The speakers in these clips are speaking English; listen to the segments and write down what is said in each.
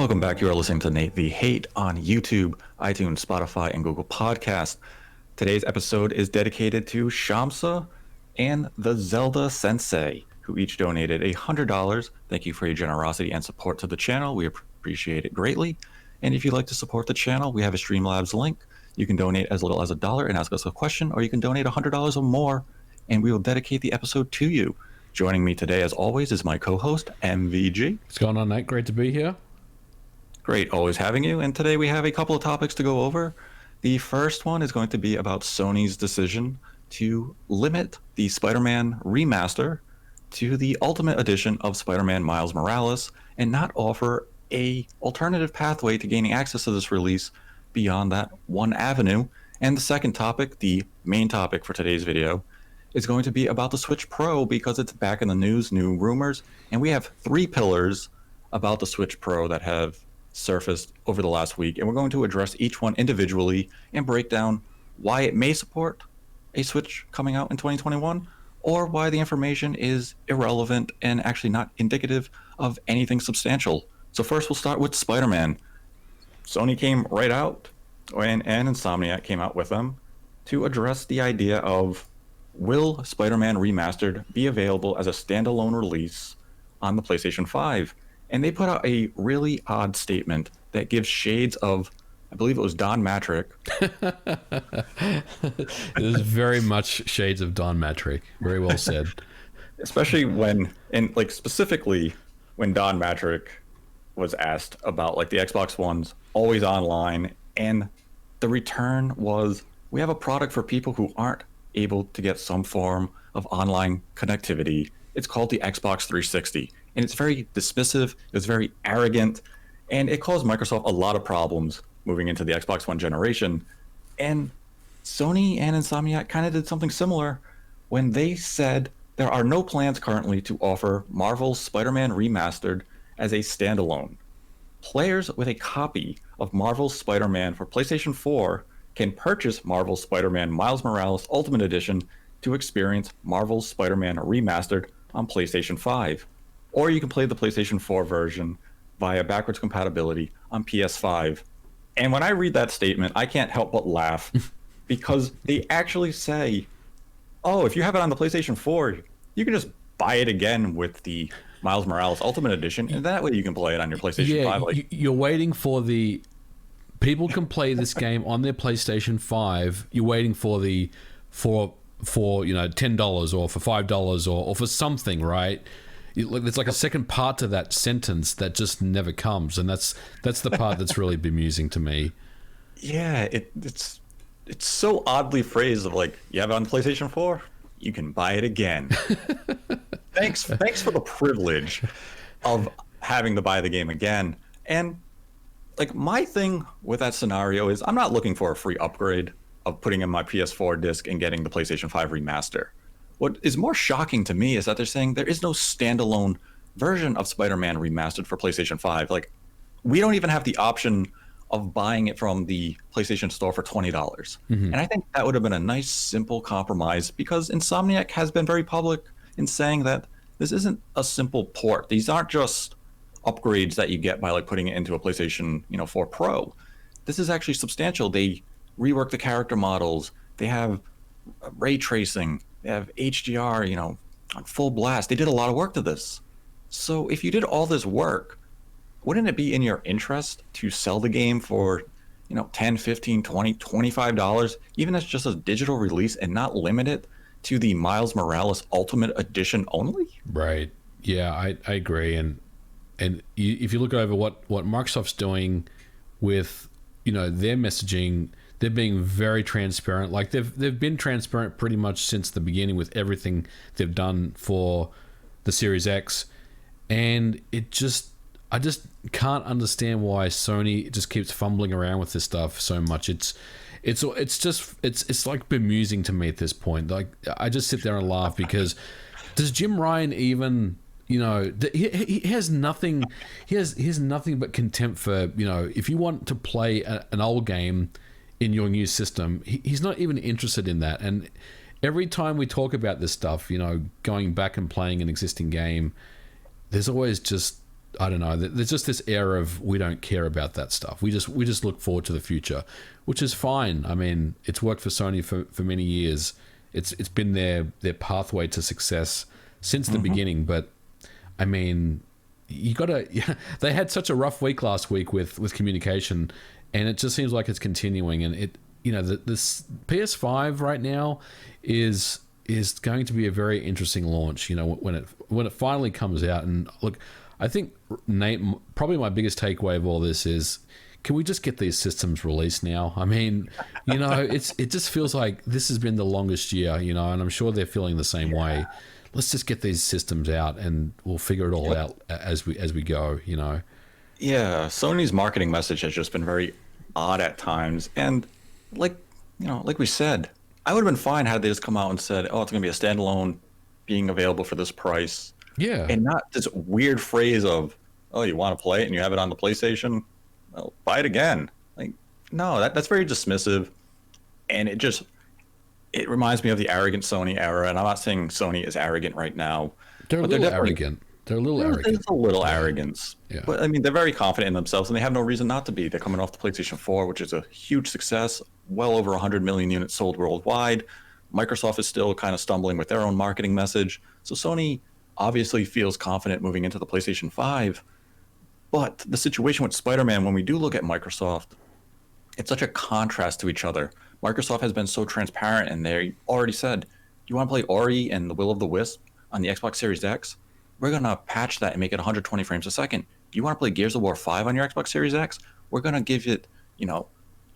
Welcome back. You are listening to Nate the Hate on YouTube, iTunes, Spotify, and Google Podcasts. Today's episode is dedicated to Shamsa and the Zelda Sensei, who each donated $100. Thank you for your generosity and support to the channel. We appreciate it greatly. And if you'd like to support the channel, we have a Streamlabs link. You can donate as little as $1 and ask us a question, or you can donate $100 or more, and we will dedicate the episode to you. Joining me today, as always, is my co-host, MVG. What's going on, Nate? Great to be here. Great, always having you. And today we have a couple of topics to go over. The first one is going to be about Sony's decision to limit the Spider-Man remaster to the Ultimate Edition of Spider-Man Miles Morales and not offer a alternative pathway to gaining access to this release beyond that one avenue. And the second topic, the main topic for today's video, is going to be about the Switch Pro because it's back in the news, new rumors, and we have 3 pillars about the Switch Pro that have surfaced over the last week, and we're going to address each one individually and break down why it may support a Switch coming out in 2021 or why the information is irrelevant and actually not indicative of anything substantial. So first we'll start with Spider-Man. Sony came right out, and Insomniac came out with them to address the idea of, will Spider-Man Remastered be available as a standalone release on the PlayStation 5? And they put out a really odd statement that gives shades of, I believe it was Don Matrick. It is very much shades of Don Matrick. Very well said. Especially when, and like specifically when Don Matrick was asked about like the Xbox One's always online, and the return was, we have a product for people who aren't able to get some form of online connectivity. It's called the Xbox 360. And it's very dismissive, it's very arrogant, and it caused Microsoft a lot of problems moving into the Xbox One generation. And Sony and Insomniac kind of did something similar when they said there are no plans currently to offer Marvel's Spider-Man Remastered as a standalone. Players with a copy of Marvel's Spider-Man for PlayStation 4 can purchase Marvel's Spider-Man Miles Morales Ultimate Edition to experience Marvel's Spider-Man Remastered on PlayStation 5. Or you can play the PlayStation 4 version via backwards compatibility on PS5. And when I read that statement, I can't help but laugh because they actually say, oh, if you have it on the PlayStation 4, you can just buy it again with the Miles Morales Ultimate Edition, and that way you can play it on your PlayStation 5. Like, you're waiting for the... People can play this game on their PlayStation 5. You're waiting for the... for $10 or for $5 or for something, right? There's like a second part to that sentence that just never comes, and that's the part that's really bemusing to me. Yeah, it's so oddly phrased of like, you have it on PlayStation 4, you can buy it again. Thanks for the privilege of having to buy the game again. And like, my thing with that scenario is I'm not looking for a free upgrade of putting in my PS4 disc and getting the PlayStation 5 remaster. What is more shocking to me is that they're saying there is no standalone version of Spider-Man Remastered for PlayStation 5. Like, we don't even have the option of buying it from the PlayStation Store for $20. Mm-hmm. And I think that would have been a nice, simple compromise, because Insomniac has been very public in saying that this isn't a simple port. These aren't just upgrades that you get by like putting it into a PlayStation 4 Pro. This is actually substantial. They rework the character models. They have ray tracing. They have HDR, on full blast. They did a lot of work to this. So if you did all this work, wouldn't it be in your interest to sell the game for, $10, $15, $20, $25, even as just a digital release, and not limit it to the Miles Morales Ultimate Edition only? Right. Yeah, I agree. And if you look over what Microsoft's doing with, their messaging, they're being very transparent. Like they've been transparent pretty much since the beginning with everything they've done for the Series X, and I just can't understand why Sony just keeps fumbling around with this stuff so much. It's like bemusing to me at this point. Like, I just sit there and laugh because does Jim Ryan even? He has nothing. He has nothing but contempt for if you want to play an old game in your new system, he's not even interested in that. And every time we talk about this stuff, going back and playing an existing game, there's always just I don't know. There's just this air of we don't care about that stuff. We just look forward to the future, which is fine. I mean, it's worked for Sony for many years. It's been their pathway to success since the beginning. But I mean, you gotta. Yeah, they had such a rough week last week with communication, and it just seems like it's continuing. And this PS5 right now is going to be a very interesting launch. When it finally comes out. And look, I think, Nate, probably my biggest takeaway of all this is, can we just get these systems released now? I mean, it just feels like this has been the longest year, and I'm sure they're feeling the same way. Let's just get these systems out, and we'll figure it all out as we go. Yeah, Sony's marketing message has just been very odd at times, and like we said, I would have been fine had they just come out and said, "Oh, it's going to be a standalone, being available for this price." Yeah. And not this weird phrase of, "Oh, you want to play it and you have it on the PlayStation? Well, buy it again." Like, no, that's very dismissive, and it reminds me of the arrogant Sony era. And I'm not saying Sony is arrogant right now. They're a little arrogant. They're a little arrogant. There's a little arrogance. Yeah. But I mean, they're very confident in themselves, and they have no reason not to be. They're coming off the PlayStation 4, which is a huge success, well over 100 million units sold worldwide. Microsoft is still kind of stumbling with their own marketing message. So Sony obviously feels confident moving into the PlayStation 5. But the situation with Spider-Man, when we do look at Microsoft, it's such a contrast to each other. Microsoft has been so transparent, and they already said, "You want to play Ori and the Will of the Wisp on the Xbox Series X? We're going to patch that and make it 120 frames a second. You want to play Gears of War 5 on your Xbox Series X? We're going to give it,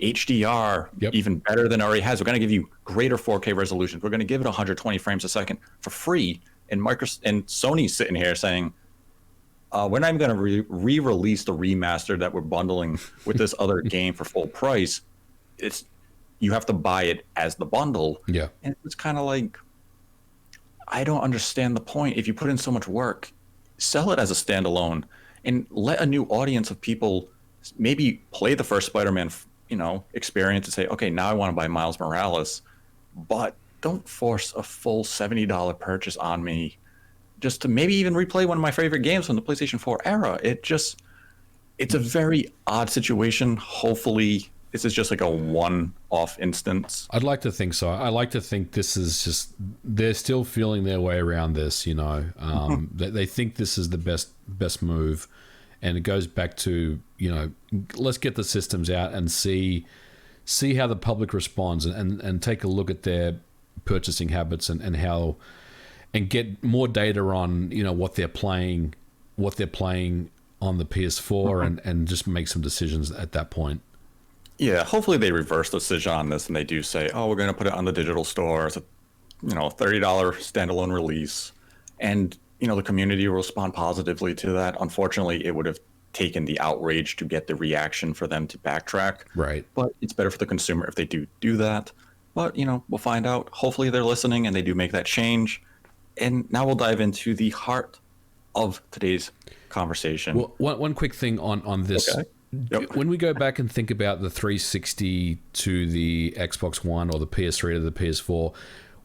HDR, even better than it already has. We're going to give you greater 4K resolution. We're going to give it 120 frames a second for free." And Sony's sitting here saying, "We're not even going to re-release the remaster that we're bundling with this other game for full price. You have to buy it as the bundle." Yeah. And it's kind of like, I don't understand the point. If you put in so much work, sell it as a standalone and let a new audience of people maybe play the first Spider-Man, experience and say, "Okay, now I want to buy Miles Morales," but don't force a full $70 purchase on me just to maybe even replay one of my favorite games from the PlayStation 4 era. It's a very odd situation. Hopefully this is just like a one-off instance. I'd like to think so. I like to think this is just, they're still feeling their way around this, they think this is the best move. And it goes back to, let's get the systems out and see how the public responds, and take a look at their purchasing habits and how, and get more data on what they're playing on the PS4, and just make some decisions at that point. Yeah, hopefully they reverse the decision on this and they do say, "Oh, we're going to put it on the digital store as a $30 standalone release," and the community will respond positively to that. Unfortunately, it would have taken the outrage to get the reaction for them to backtrack. Right. But it's better for the consumer if they do that. But, we'll find out. Hopefully they're listening and they do make that change. And now we'll dive into the heart of today's conversation. Well, one quick thing on this. Okay. Yep. When we go back and think about the 360 to the Xbox One or the PS3 to the PS4,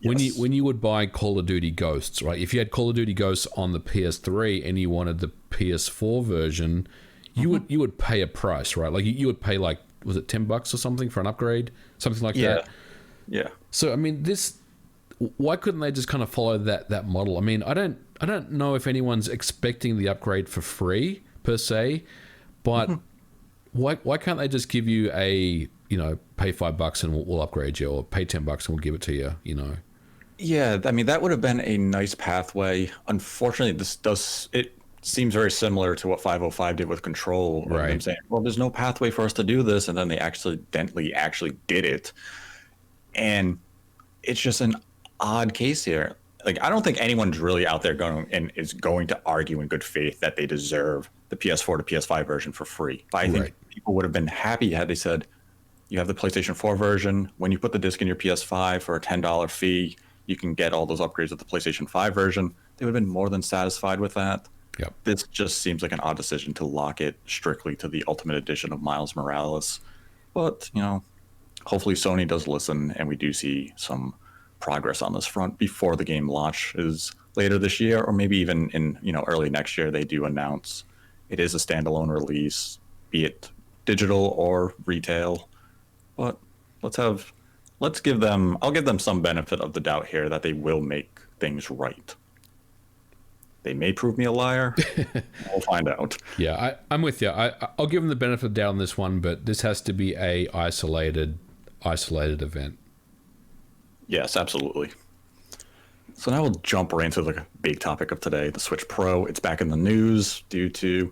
when you would buy Call of Duty Ghosts, right? If you had Call of Duty Ghosts on the PS3 and you wanted the PS4 version, you would pay a price, right? Like you would pay, like, was it $10 or something for an upgrade, something like that? Yeah. So I mean, why couldn't they just kind of follow that model? I mean, I don't know if anyone's expecting the upgrade for free per se, but why can't they just give you a pay $5 and we'll upgrade you, or pay $10 and we'll give it to you? Yeah, I mean, that would have been a nice pathway. Unfortunately, it seems very similar to what 505 did with Control. Right. Them saying, "Well, there's no pathway for us to do this," and then they accidentally actually did it. And it's just an odd case here. Like, I don't think anyone's really out there is going to argue in good faith that they deserve the PS4 to PS5 version for free. But I think people would have been happy had they said, "You have the PlayStation 4 version. When you put the disc in your PS5 for a $10 fee, you can get all those upgrades with the PlayStation 5 version." They would have been more than satisfied with that. Yep. This just seems like an odd decision to lock it strictly to the Ultimate Edition of Miles Morales. But, hopefully Sony does listen and we do see some progress on this front before the game launches later this year, or maybe even in, early next year, they do announce it is a standalone release, be it digital or retail. But let's give them, I'll give them some benefit of the doubt here that they will make things right. They may prove me a liar. We'll find out. Yeah, I'm with you. I'll give them the benefit of the doubt on this one, but this has to be a isolated event. Yes, absolutely. So now we'll jump right into the big topic of today, the Switch Pro. It's back in the news due to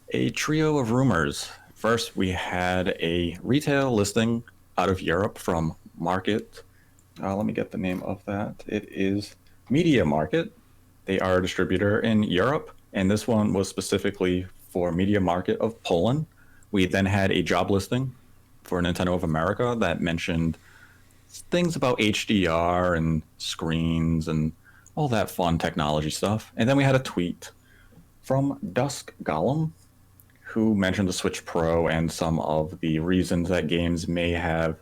a trio of rumors. First, we had a retail listing out of Europe from Market. Let me get the name of that. It is Media Market. They are a distributor in Europe, and this one was specifically for Media Market of Poland. We then had a job listing for Nintendo of America that mentioned things about HDR and screens and all that fun technology stuff. And then we had a tweet from Dusk Golem, who mentioned the Switch Pro and some of the reasons that games may have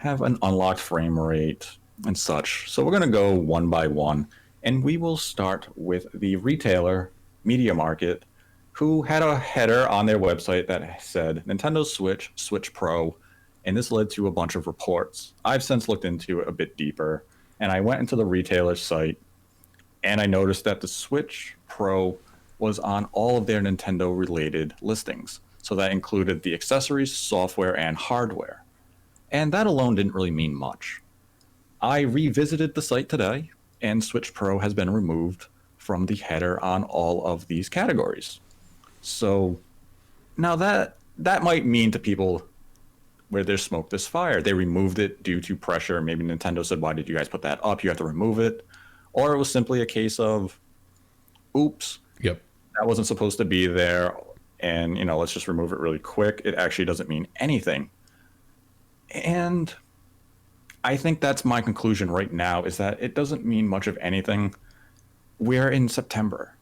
an unlocked frame rate and such. So we're going to go one by one. And we will start with the retailer, Media Market, who had a header on their website that said Nintendo Switch, Switch Pro, and this led to a bunch of reports. I've since looked into it a bit deeper, and I went into the retailer's site, and I noticed that the Switch Pro was on all of their Nintendo-related listings. So that included the accessories, software, and hardware. And that alone didn't really mean much. I revisited the site today, and Switch Pro has been removed from the header on all of these categories. So now that might mean to people, where there's smoke, there's fire. They removed it due to pressure. Maybe Nintendo said, why did you guys put that up? You have to remove it. Or it was simply a case of, oops, Yep, that wasn't supposed to be there. And, let's just remove it really quick. It actually doesn't mean anything. And I think that's my conclusion right now, is that it doesn't mean much of anything. We're in September.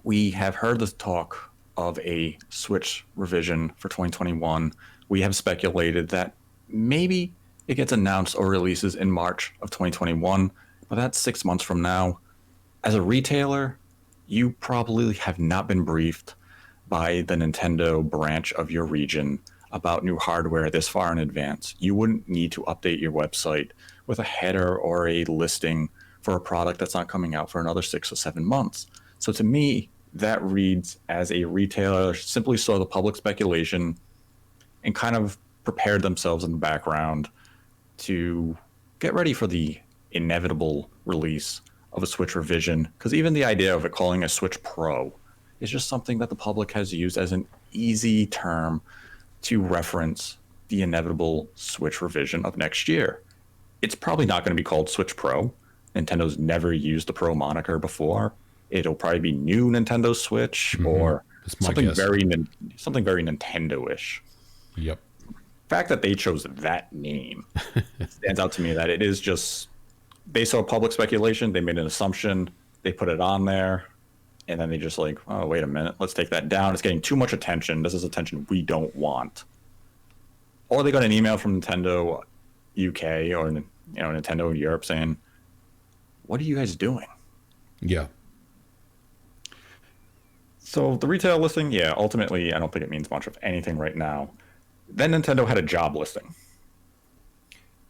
We have heard the talk of a Switch revision for 2021. We have speculated that maybe it gets announced or releases in March of 2021, but that's 6 months from now. As a retailer, you probably have not been briefed by the Nintendo branch of your region about new hardware this far in advance. You wouldn't need to update your website with a header or a listing for a product that's not coming out for another 6 or 7 months. So to me, that reads as a retailer simply saw the public speculation and kind of prepared themselves in the background to get ready for the inevitable release of a Switch revision. Because even the idea of it calling a Switch Pro is just something that the public has used as an easy term to reference the inevitable Switch revision of next year. It's probably not going to be called Switch Pro. Nintendo's never used the Pro moniker before. It'll probably be new Nintendo Switch or something very Nintendo-ish. Yep. The fact that they chose that name stands out to me, that it is just, they saw public speculation, they made an assumption, they put it on there, and then they just like, oh, wait a minute, let's take that down. It's getting too much attention. This is attention we don't want. Or they got an email from Nintendo UK or Nintendo Europe saying, what are you guys doing? Yeah. So the retail listing, yeah, ultimately, I don't think it means much of anything right now. Then Nintendo had a job listing.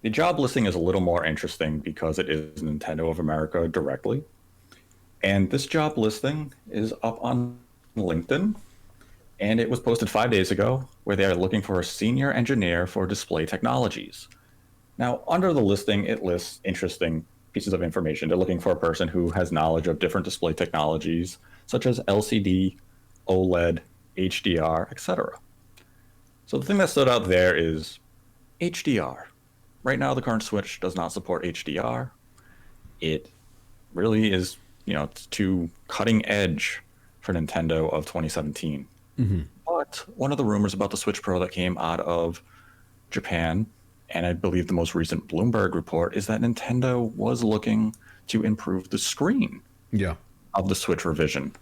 The job listing is a little more interesting because it is Nintendo of America directly. And this job listing is up on LinkedIn, and it was posted 5 days ago, where they are looking for a senior engineer for display technologies. Now, under the listing, it lists interesting pieces of information. They're looking for a person who has knowledge of different display technologies, such as LCD, OLED, HDR, etc. So the thing that stood out there is HDR. Right now, the current Switch does not support HDR. It really is, it's too cutting edge for Nintendo of 2017. But one of the rumors about the Switch Pro that came out of Japan, and I believe the most recent Bloomberg report, is that Nintendo was looking to improve the screen of the Switch revision.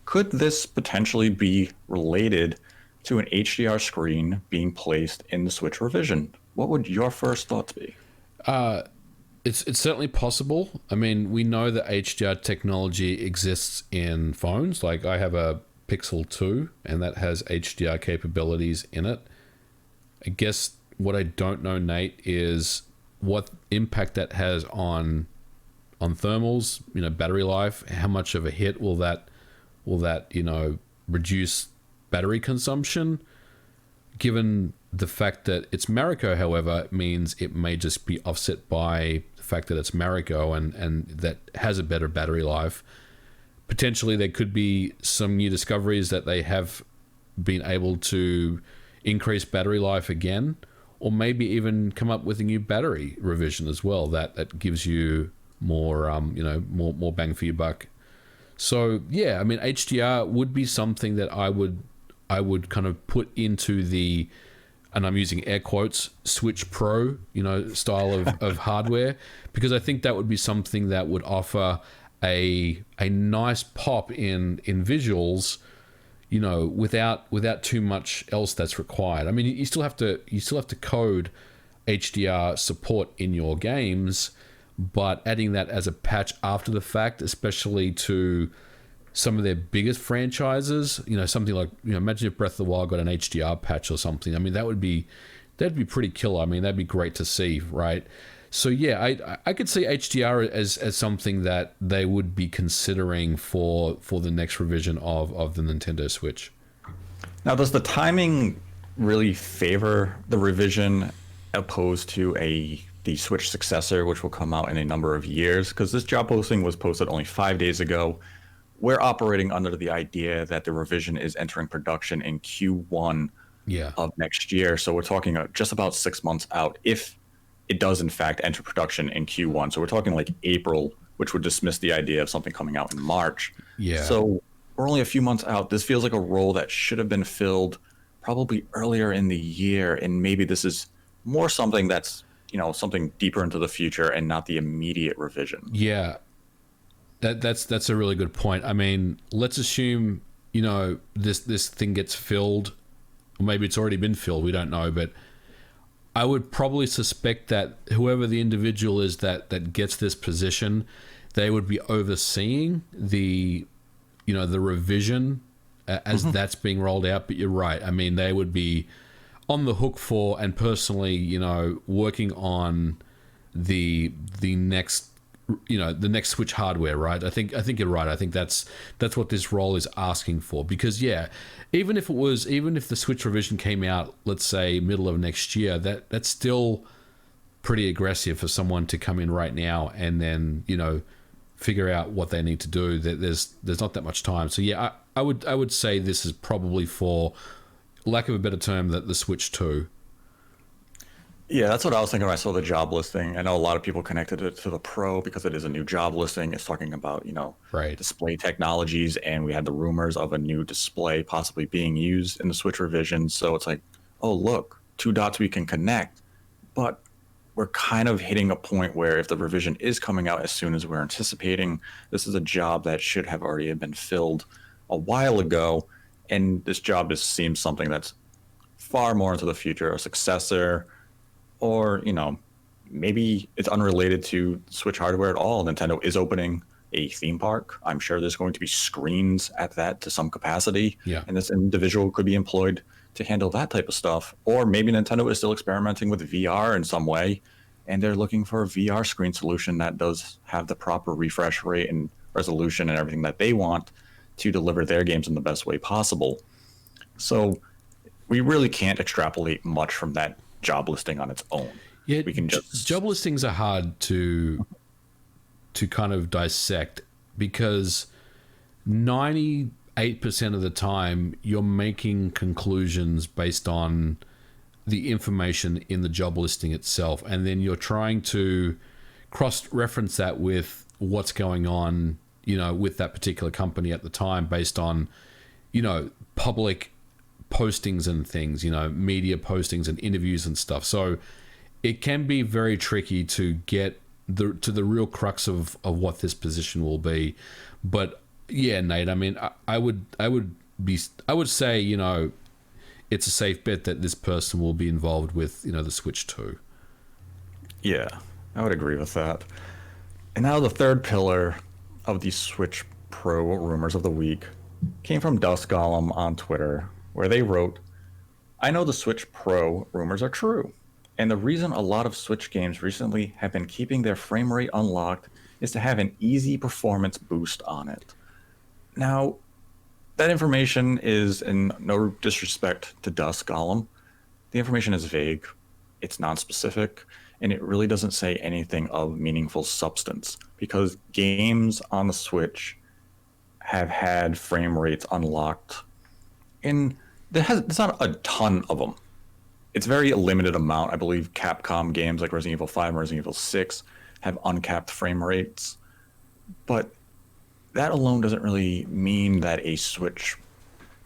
Could this potentially be related to an HDR screen being placed in the Switch revision? What would your first thoughts be? It's certainly possible. I mean, we know that HDR technology exists in phones. Like I have a Pixel 2, and that has HDR capabilities in it. I guess what I don't know, Nate, is what impact that has on thermals, battery life. How much of a hit will that reduce battery consumption? Given the fact that it's Marico, however, it means it may just be offset by the fact that it's Marico and that has a better battery life. Potentially there could be some new discoveries that they have been able to increase battery life again, or maybe even come up with a new battery revision as well that gives you more more bang for your buck. So yeah, I mean, HDR would be something that I would kind of put into the, and I'm using air quotes, Switch Pro, style of hardware, because I think that would be something that would offer a nice pop in visuals, without too much else that's required. I mean, you still have to code HDR support in your games, but adding that as a patch after the fact, especially to some of their biggest franchises, something like, imagine if Breath of the Wild got an HDR patch or something. I mean, that'd be pretty killer. I mean, that'd be great to see, right? So yeah, I could see HDR as something that they would be considering for the next revision of the Nintendo Switch. Now, does the timing really favor the revision opposed to the Switch successor, which will come out in a number of years? Because this job posting was posted only 5 days ago. We're operating under the idea that the revision is entering production in Q1 of next year. So we're talking just about 6 months out if it does in fact enter production in Q1. So we're talking like April, which would dismiss the idea of something coming out in March. Yeah. So we're only a few months out. This feels like a role that should have been filled probably earlier in the year. And maybe this is more something that's, something deeper into the future and not the immediate revision. Yeah. That's a really good point. I mean, let's assume, this thing gets filled, or maybe it's already been filled, we don't know, but I would probably suspect that whoever the individual is that gets this position, they would be overseeing the revision as that's being rolled out. But you're right. I mean, they would be on the hook for, and personally, working on the next Switch hardware, right? I think you're right. I think that's what this role is asking for, because even if the Switch revision came out, let's say middle of next year, that's still pretty aggressive for someone to come in right now and then figure out what they need to do. There's not that much time. So yeah, I would say this is probably, for lack of a better term, the Switch 2. Yeah, that's what I was thinking when I saw the job listing. I know a lot of people connected it to the Pro because it is a new job listing. It's talking about, right, display technologies, and we had the rumors of a new display possibly being used in the Switch revision. So it's like, oh, look, 2 dots we can connect. But we're kind of hitting a point where if the revision is coming out as soon as we're anticipating, this is a job that should have already been filled a while ago. And this job just seems something that's far more into the future, a successor, or maybe it's unrelated to Switch hardware at all. Nintendo is opening a theme park. I'm sure there's going to be screens at that to some capacity, and this individual could be employed to handle that type of stuff. Or maybe Nintendo is still experimenting with VR in some way, and they're looking for a VR screen solution that does have the proper refresh rate and resolution and everything that they want to deliver their games in the best way possible. So we really can't extrapolate much from that job listing on its own. Yeah, we can just job listings are hard to kind of dissect, because 98% of the time you're making conclusions based on the information in the job listing itself, and then you're trying to cross-reference that with what's going on, with that particular company at the time, based on, public postings and things, media postings and interviews and stuff. So it can be very tricky to get to the real crux of what this position will be. But yeah, Nate, I mean, I would say, it's a safe bet that this person will be involved with, the Switch 2. Yeah, I would agree with that. And now the third pillar of the Switch Pro rumors of the week came from Dusk Golem on Twitter, where they wrote, I know the Switch Pro rumors are true, and the reason a lot of Switch games recently have been keeping their frame rate unlocked is to have an easy performance boost on it. Now, that information is, in no disrespect to Dusk Golem, the information is vague, it's non-specific, and it really doesn't say anything of meaningful substance, because games on the Switch have had frame rates unlocked, and there's not a ton of them. It's very a limited amount. I believe Capcom games like Resident Evil 5 and Resident Evil 6 have uncapped frame rates, but that alone doesn't really mean that a Switch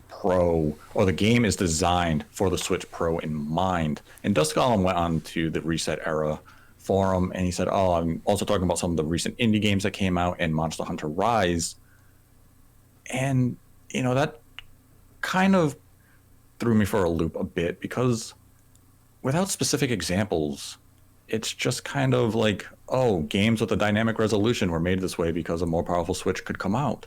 Pro or the game is designed for the Switch Pro in mind. And Dust Golem went on to the Reset Era forum and he said, "Oh, I'm also talking about some of the recent indie games that came out and Monster Hunter Rise." And that kind of threw me for a loop a bit because without specific examples, it's just kind of like, oh, games with a dynamic resolution were made this way because a more powerful Switch could come out.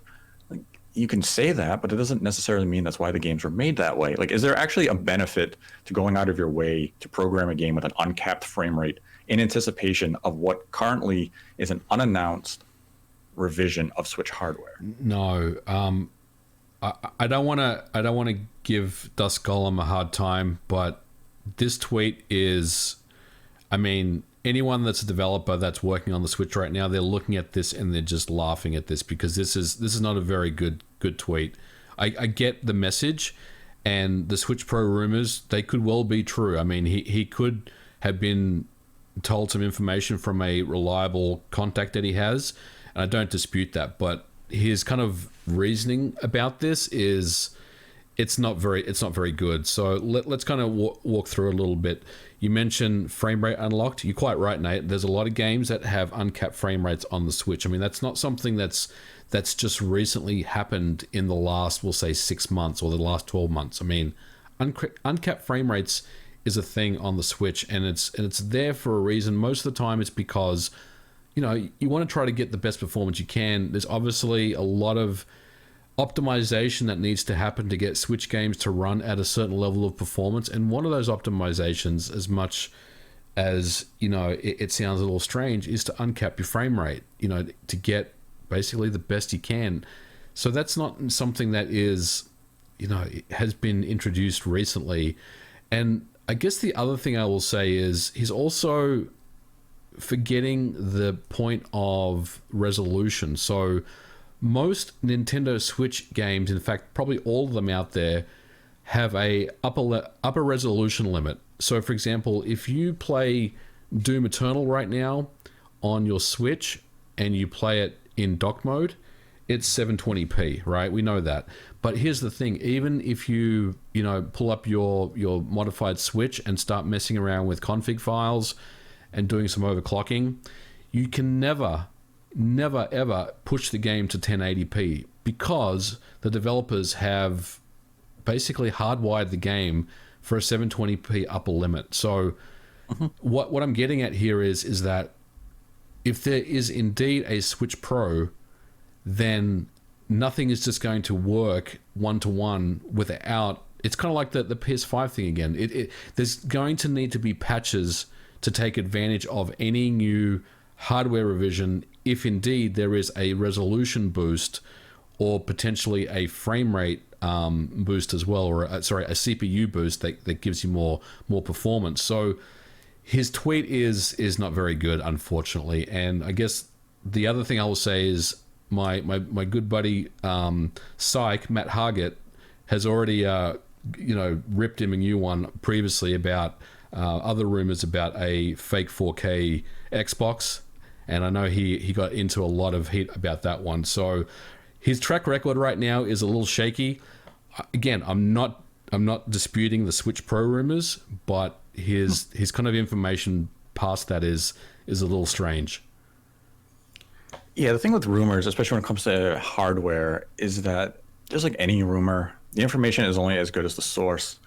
Like, you can say that, but it doesn't necessarily mean that's why the games were made that way. Like, is there actually a benefit to going out of your way to program a game with an uncapped frame rate in anticipation of what currently is an unannounced revision of Switch hardware? No, I don't want to give Dusk Golem a hard time, but this tweet is, I mean, anyone that's a developer that's working on the Switch right now, they're looking at this and they're just laughing at this because this is not a very good tweet. I get the message, and the Switch Pro rumors, they could well be true. I mean, he could have been told some information from a reliable contact that he has, and I don't dispute that, but his kind of reasoning about this is it's not very good. So let's kind of walk through a little bit. You mentioned frame rate unlocked. You're quite right, Nate. There's a lot of games that have uncapped frame rates on the Switch. I mean, that's not something that's just recently happened in the last, we'll say, 6 months or the last 12 months. I mean, uncapped frame rates is a thing on the Switch, and it's there for a reason. Most of the time, it's because you want to try to get the best performance you can. There's obviously a lot of optimization that needs to happen to get Switch games to run at a certain level of performance, and one of those optimizations, as much as it sounds a little strange, is to uncap your frame rate, to get basically the best you can. So that's not something that is has been introduced recently. And I guess the other thing I will say is he's also forgetting the point of resolution. So most Nintendo Switch games, in fact, probably all of them out there, have a upper resolution limit. So, for example, if you play Doom Eternal right now on your Switch and you play it in dock mode, it's 720p, right? We know that. But here's the thing: even if you pull up your modified Switch and start messing around with config files and doing some overclocking, you can never ever push the game to 1080p because the developers have basically hardwired the game for a 720p upper limit. So what I'm getting at here is that if there is indeed a Switch Pro, then nothing is just going to work one-to-one without. It's kind of like the PS5 thing again. There's going to need to be patches to take advantage of any new hardware revision if indeed there is a resolution boost or potentially a frame rate boost as well, or a CPU boost that gives you more performance. So his tweet is not very good, unfortunately. And I guess the other thing I will say is my good buddy Psych, Matt Hargett, has already ripped him a new one previously about other rumors about a fake 4K Xbox, and I know he got into a lot of heat about that one. So his track record right now is a little shaky. Again, I'm not disputing the Switch Pro rumors, but his kind of information past that is a little strange. Yeah, the thing with rumors, especially when it comes to hardware, is that just like any rumor, the information is only as good as the source.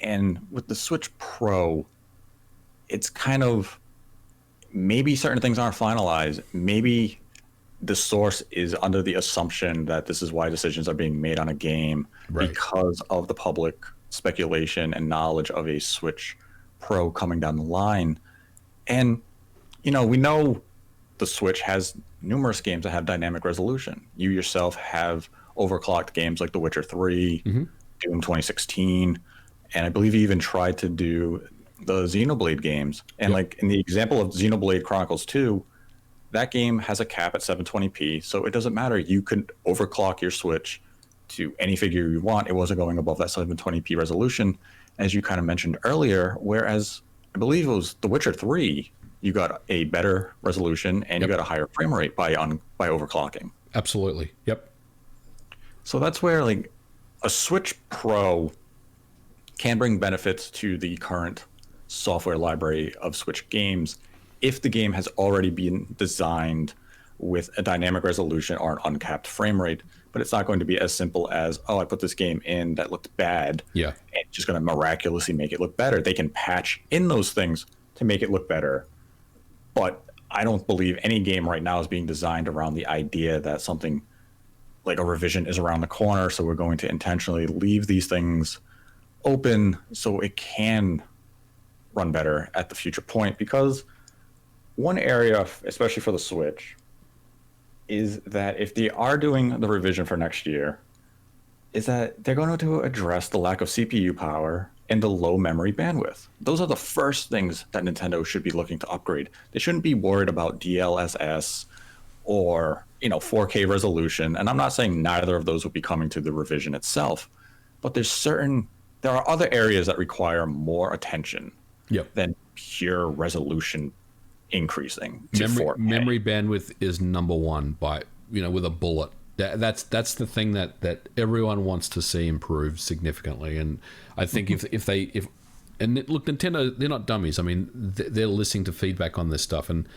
And with the Switch Pro, it's kind of, maybe certain things aren't finalized. Maybe the source is under the assumption that this is why decisions are being made on a game Right. because of the public speculation and knowledge of a Switch Pro coming down the line. And, we know the Switch has numerous games that have dynamic resolution. You yourself have overclocked games like The Witcher 3, Doom 2016, and I believe you even tried to do the Xenoblade games. And like in the example of Xenoblade Chronicles 2, that game has a cap at 720p, so it doesn't matter. You could overclock your Switch to any figure you want. It wasn't going above that 720p resolution, as you kind of mentioned earlier, whereas I believe it was The Witcher 3, you got a better resolution and you got a higher frame rate by overclocking. Absolutely. Yep. So that's where like a Switch Pro can bring benefits to the current software library of Switch games if the game has already been designed with a dynamic resolution or an uncapped frame rate. But it's not going to be as simple as, oh, I put this game in that looked bad. Yeah. And it's just going to miraculously make it look better. They can patch in those things to make it look better. But I don't believe any game right now is being designed around the idea that something like a revision is around the corner. So we're going to intentionally leave these things open so it can run better at the future point. Because one area, especially for the Switch, is that if they are doing the revision for next year, is that they're going to address the lack of CPU power and the low memory bandwidth. Those are the first things that Nintendo should be looking to upgrade. They shouldn't be worried about DLSS or 4K resolution. And I'm not saying neither of those will be coming to the revision itself, but there are other areas that require more attention than pure resolution increasing to 4K. Memory bandwidth is number one by with a bullet. That's the thing that everyone wants to see improve significantly. And I think if look, Nintendo, they're not dummies. I mean, they're listening to feedback on this stuff, and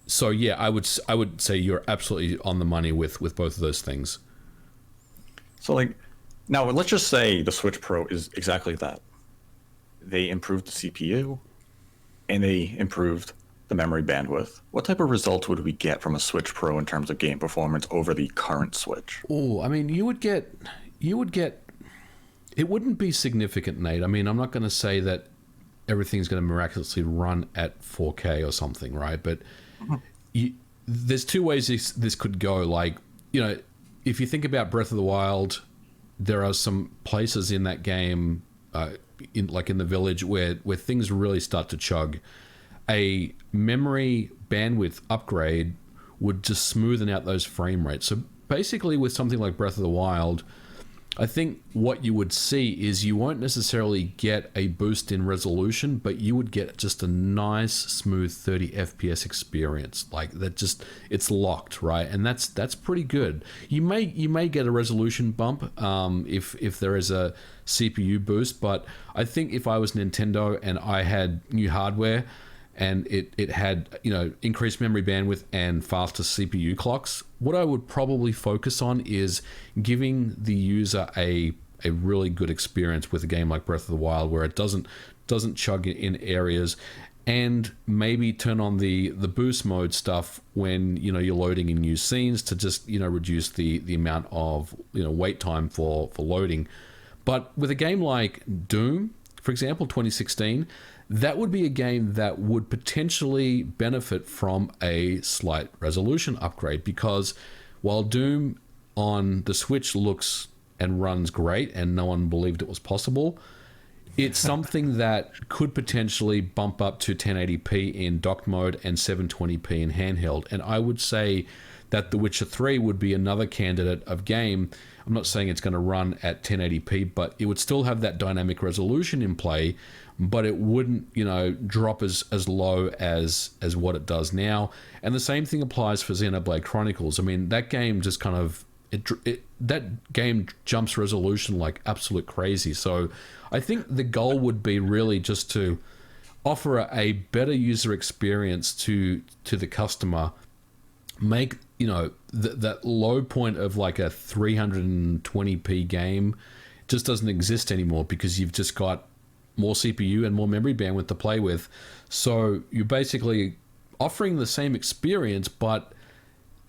so yeah, I would say you're absolutely on the money with both of those things. So like now let's just say the Switch Pro is exactly that. They improved the CPU and they improved the memory bandwidth. What type of results would we get from a Switch Pro in terms of game performance over the current Switch? Oh, I mean, you would get it wouldn't be significant, Nate. I mean, I'm not going to say that everything's going to miraculously run at 4K or something, right? But there's two ways this could go. Like, if you think about Breath of the Wild, there are some places in that game, in the village, where things really start to chug. A memory bandwidth upgrade would just smoothen out those frame rates. So basically with something like Breath of the Wild, I think what you would see is you won't necessarily get a boost in resolution, but you would get just a nice, smooth 30 FPS experience. Like that, just it's locked, right? And that's pretty good. You may get a resolution bump if there is a CPU boost, but I think if I was Nintendo and I had new hardware and it had increased memory bandwidth and faster CPU clocks, what I would probably focus on is giving the user a really good experience with a game like Breath of the Wild, where it doesn't chug in areas, and maybe turn on the boost mode stuff when you're loading in new scenes to just reduce the amount of wait time for loading. But with a game like Doom, for example, 2016, that would be a game that would potentially benefit from a slight resolution upgrade, because while Doom on the Switch looks and runs great and no one believed it was possible, it's something that could potentially bump up to 1080p in docked mode and 720p in handheld. And I would say that The Witcher 3 would be another candidate of game. I'm not saying it's going to run at 1080p, but it would still have that dynamic resolution in play, but it wouldn't, drop as low as what it does now. And the same thing applies for Xenoblade Chronicles. I mean, that game just kind of that game jumps resolution like absolute crazy. So I think the goal would be really just to offer a better user experience to the customer. Make that low point of like a 320p game just doesn't exist anymore, because you've just got more CPU and more memory bandwidth to play with. So you're basically offering the same experience, but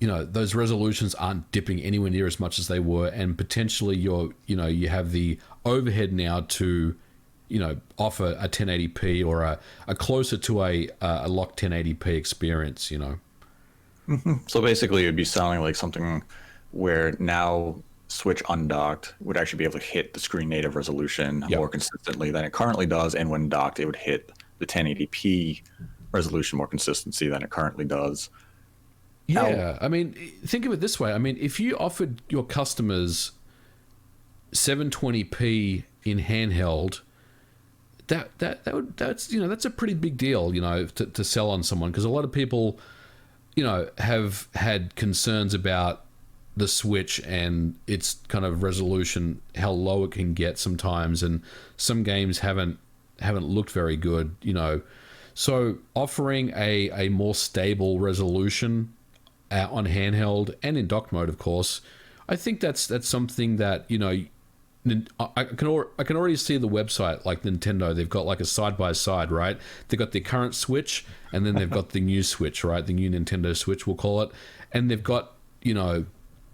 those resolutions aren't dipping anywhere near as much as they were, and potentially you have the overhead now to offer a 1080p or a closer to a locked 1080p experience. So basically, it'd be sounding like something where now Switch undocked would actually be able to hit the screen native resolution more consistently than it currently does, and when docked, it would hit the 1080p resolution more consistency than it currently does. Yeah, I mean, think of it this way. I mean, if you offered your customers 720p in handheld, that's a pretty big deal, to sell on someone, because a lot of people, have had concerns about the Switch and its kind of resolution, how low it can get sometimes, and some games haven't looked very good, So offering a more stable resolution on handheld and in dock mode, of course, I think that's something that I can already see the website, like Nintendo. They've got like a side by side, right? They've got their current Switch, and then they've got the new Switch, right? The new Nintendo Switch, we'll call it, and they've got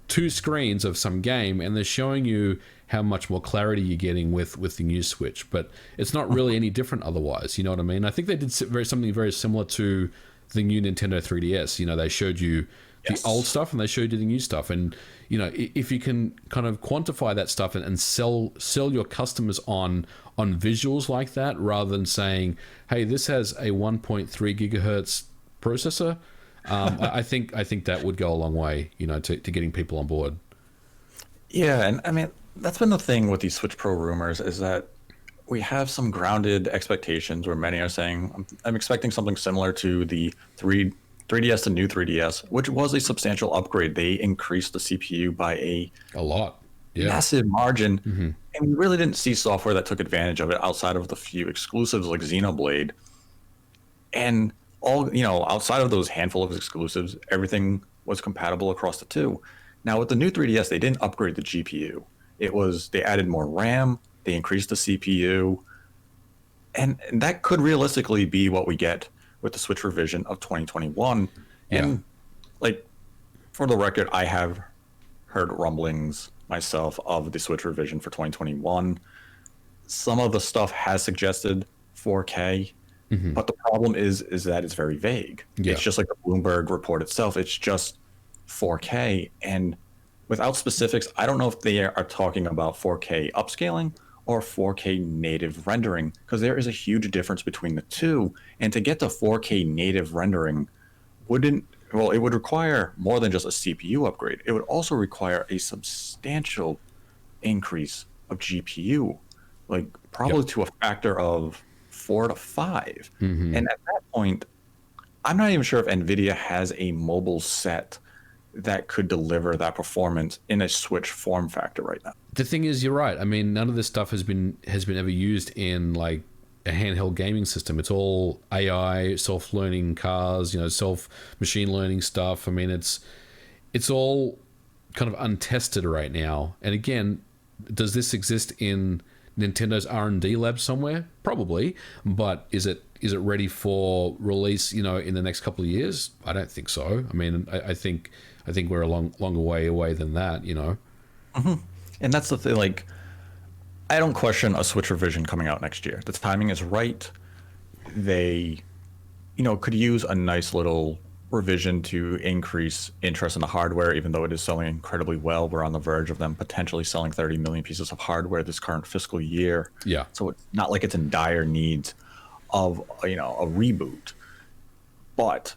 two screens of some game, and they're showing you how much more clarity you're getting with the new Switch, but it's not really any different otherwise. You know what I mean? I think they did something very similar to the new Nintendo 3DS. They showed you the old stuff and they showed you the new stuff, and if you can kind of quantify that stuff and sell your customers on visuals like that, rather than saying, hey, this has a 1.3 gigahertz processor, I think that would go a long way, to getting people on board. Yeah, and I mean, that's been the thing with these Switch Pro rumors, is that we have some grounded expectations where many are saying, I'm expecting something similar to the 3DS to new 3DS, which was a substantial upgrade. They increased the CPU by a lot, massive margin, and we really didn't see software that took advantage of it outside of the few exclusives like Xenoblade. And all, outside of those handful of exclusives, everything was compatible across the two. Now with the new 3DS, they didn't upgrade the GPU. They added more RAM, they increased the CPU, and that could realistically be what we get with the Switch revision of 2021. And like, for the record, I have heard rumblings myself of the Switch revision for 2021. Some of the stuff has suggested 4K, but the problem is that it's very vague. It's just like the Bloomberg report itself. It's just 4K, and without specifics, I don't know if they are talking about 4K upscaling or 4K native rendering, because there is a huge difference between the two. And to get to 4K native rendering it would require more than just a CPU upgrade. It would also require a substantial increase of GPU, like probably to a factor of 4 to 5. And at that point, I'm not even sure if NVIDIA has a mobile set that could deliver that performance in a Switch form factor right now. The thing is, you're right. I mean, none of this stuff has been ever used in like a handheld gaming system. It's all AI, self-learning cars, self machine learning stuff. I mean, it's all kind of untested right now. And again, does this exist in Nintendo's R&D lab somewhere? Probably, but is it ready for release, in the next couple of years? I don't think so. I mean, I think we're a longer way away than that, And that's the thing, like, I don't question a Switch revision coming out next year. The timing is right. They, could use a nice little revision to increase interest in the hardware, even though it is selling incredibly well. We're on the verge of them potentially selling 30 million pieces of hardware this current fiscal year. Yeah. So it's not like it's in dire need of, a reboot. But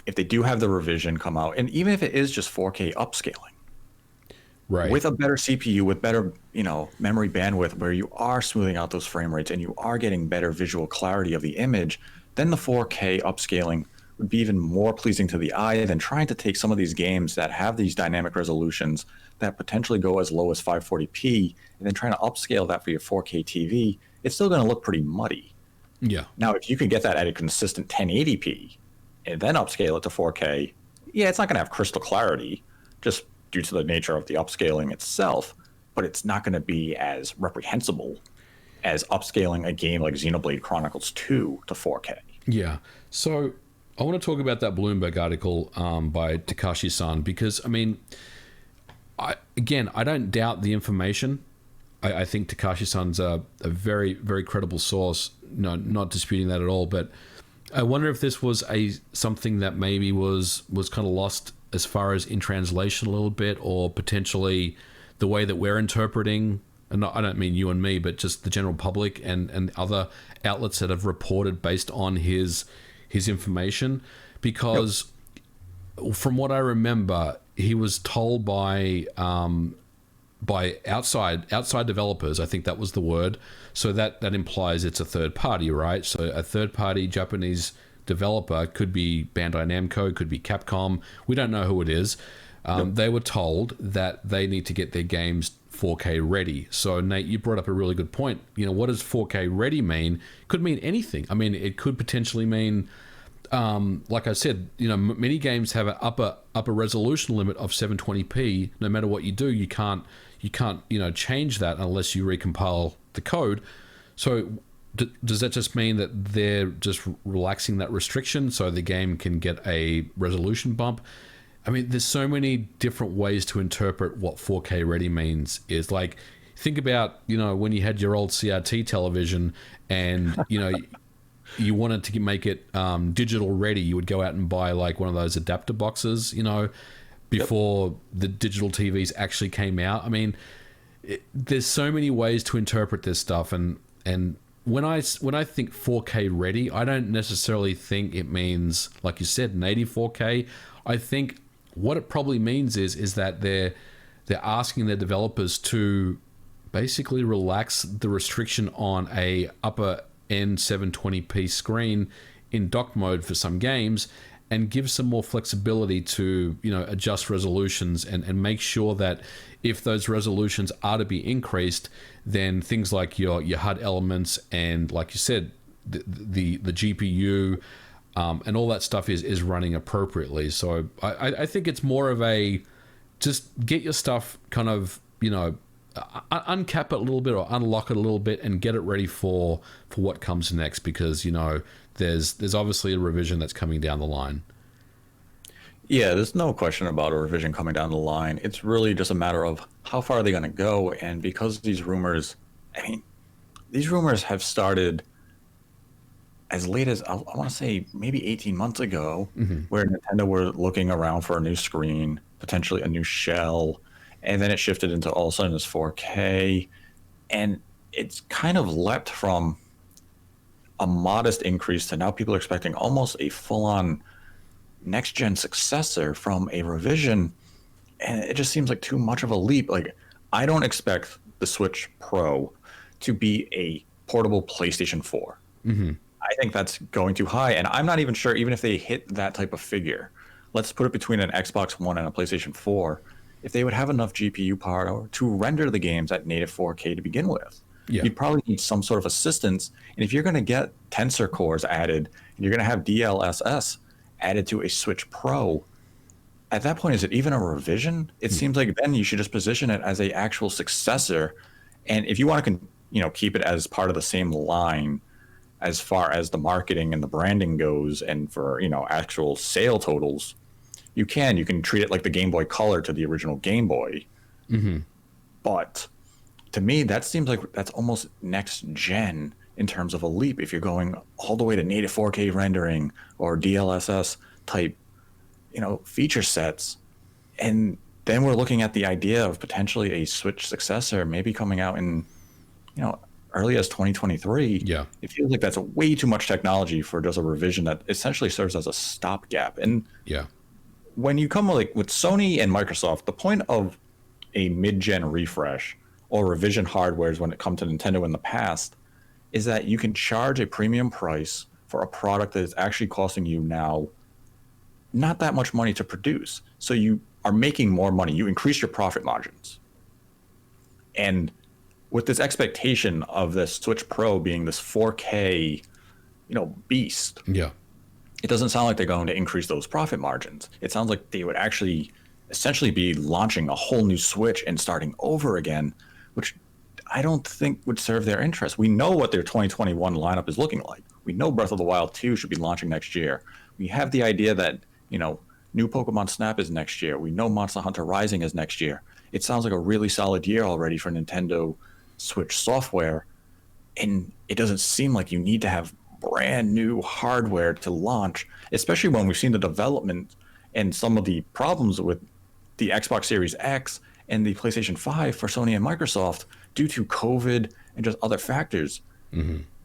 if they do have the revision come out, and even if it is just 4K upscaling, right, with a better CPU, with better, memory bandwidth, where you are smoothing out those frame rates and you are getting better visual clarity of the image, then the 4K upscaling would be even more pleasing to the eye than trying to take some of these games that have these dynamic resolutions that potentially go as low as 540p and then trying to upscale that for your 4K TV. It's still going to look pretty muddy. Yeah. Now, if you can get that at a consistent 1080p and then upscale it to 4K, it's not going to have crystal clarity just due to the nature of the upscaling itself, but it's not going to be as reprehensible as upscaling a game like Xenoblade Chronicles 2 to 4K. Yeah. So I want to talk about that Bloomberg article by Takashi-san, because I mean, I don't doubt the information. I think Takashi-san's a very, very credible source. No, not disputing that at all. But I wonder if this was something that maybe was kind of lost as far as in translation a little bit, or potentially the way that we're interpreting. And I don't mean you and me, but just the general public and other outlets that have reported based on his information. Because from what I remember, he was told by outside developers, I think that was the word. So that implies it's a third party, right? So a third party Japanese developer, could be Bandai Namco, could be Capcom. We don't know who it is. They were told that they need to get their games 4K ready. So Nate, you brought up a really good point. You know, what does 4K ready mean? Could mean anything. I mean, it could potentially mean, like I said, you know, many games have an upper resolution limit of 720p. No matter what you do, you can't change that unless you recompile the code. So does that just mean that they're just relaxing that restriction so the game can get a resolution bump? I mean, there's so many different ways to interpret what 4K ready means. Is like, think about, you know, when you had your old CRT television and, you know, you wanted to make it digital ready, you would go out and buy like one of those adapter boxes, you know, before the digital TVs actually came out. I mean, there's so many ways to interpret this stuff, and when I think 4K ready, I don't necessarily think it means, like you said, native 4K. I think what it probably means is that they're asking their developers to basically relax the restriction on a upper end 720p screen in dock mode for some games, and give some more flexibility to, you know, adjust resolutions and make sure that if those resolutions are to be increased, then things like your HUD elements and, like you said, the GPU and all that stuff is running appropriately. So I think it's more of a just get your stuff kind of, you know, uncap it a little bit or unlock it a little bit and get it ready for what comes next, because, you know, there's obviously a revision that's coming down the line. Yeah, there's no question about a revision coming down the line. It's really just a matter of how far are they going to go. And because these rumors, I mean, these rumors have started as late as, I want to say, maybe 18 months ago, where Nintendo were looking around for a new screen, potentially a new shell, and then it shifted into all of a sudden this 4K. And it's kind of leapt from a modest increase to now people are expecting almost a full-on next-gen successor from a revision, and it just seems like too much of a leap. Like, I don't expect the Switch Pro to be a portable PlayStation 4. I think that's going too high, and I'm not even sure, even if they hit that type of figure, let's put it between an Xbox One and a PlayStation 4, if they would have enough GPU power to render the games at native 4K to begin with. You'd probably need some sort of assistance. And if you're going to get tensor cores added, and you're going to have DLSS added to a Switch Pro, at that point, is it even a revision? It seems like then you should just position it as a actual successor. And if you want to, you know, keep it as part of the same line as far as the marketing and the branding goes, and for, you know, actual sale totals, you can treat it like the Game Boy Color to the original Game Boy. But to me, that seems like that's almost next gen in terms of a leap if you're going all the way to native 4K rendering or DLSS type, you know, feature sets. And then we're looking at the idea of potentially a Switch successor maybe coming out in, you know, early as 2023. It feels like that's way too much technology for just a revision that essentially serves as a stopgap. And when you come like with Sony and Microsoft, the point of a mid-gen refresh or revision hardwares when it comes to Nintendo in the past is that you can charge a premium price for a product that is actually costing you now not that much money to produce. So you are making more money. You increase your profit margins. And with this expectation of the Switch Pro being this 4K, you know, beast, it doesn't sound like they're going to increase those profit margins. It sounds like they would actually essentially be launching a whole new Switch and starting over again, which I don't think would serve their interest. We know what their 2021 lineup is looking like. We know Breath of the Wild 2 should be launching next year. We we have the idea that, new Pokemon Snap is next year. We know Monster Hunter Rising is next year. It sounds like a really solid year already for Nintendo Switch software. And it doesn't seem like you need to have brand new hardware to launch, especially when we've seen the development and some of the problems with the Xbox Series X and the PlayStation 5 for Sony and Microsoft due to COVID and just other factors.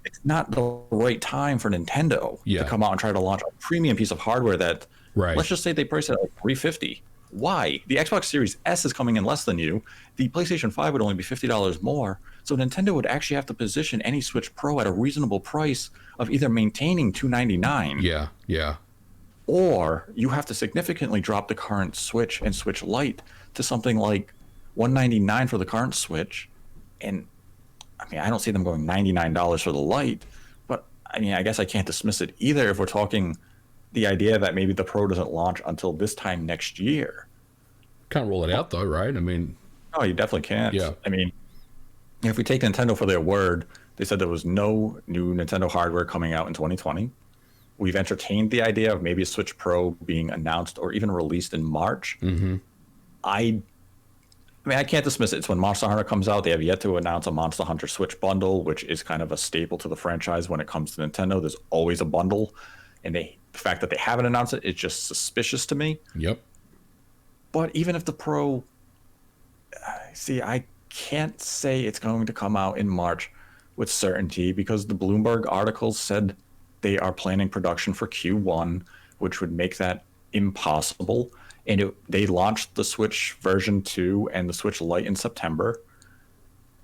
It's not the right time for Nintendo to come out and try to launch a premium piece of hardware that, let's just say they price it at like $350. Why? The Xbox Series S is coming in less than you. The PlayStation 5 would only be $50 more. So Nintendo would actually have to position any Switch Pro at a reasonable price of either maintaining $299. Yeah. Or you have to significantly drop the current Switch and Switch Lite to something like $199 for the current Switch. And I mean, I don't see them going $99 for the Lite, but I mean, I guess I can't dismiss it either if we're talking the idea that maybe the Pro doesn't launch until this time next year. Can't rule it out though, right? I mean, no, you definitely can't. Yeah. I mean, if we take Nintendo for their word, they said there was no new Nintendo hardware coming out in 2020. We've entertained the idea of maybe a Switch Pro being announced or even released in March. I mean, I can't dismiss it. It's when Monster Hunter comes out. They have yet to announce a Monster Hunter Switch bundle, which is kind of a staple to the franchise when it comes to Nintendo. There's always a bundle. And the fact that they haven't announced it, it's just suspicious to me. Yep. But even if the Pro, I can't say it's going to come out in March with certainty because the Bloomberg articles said they are planning production for Q1, which would make that impossible. And they launched the Switch version 2 and the Switch Lite in September.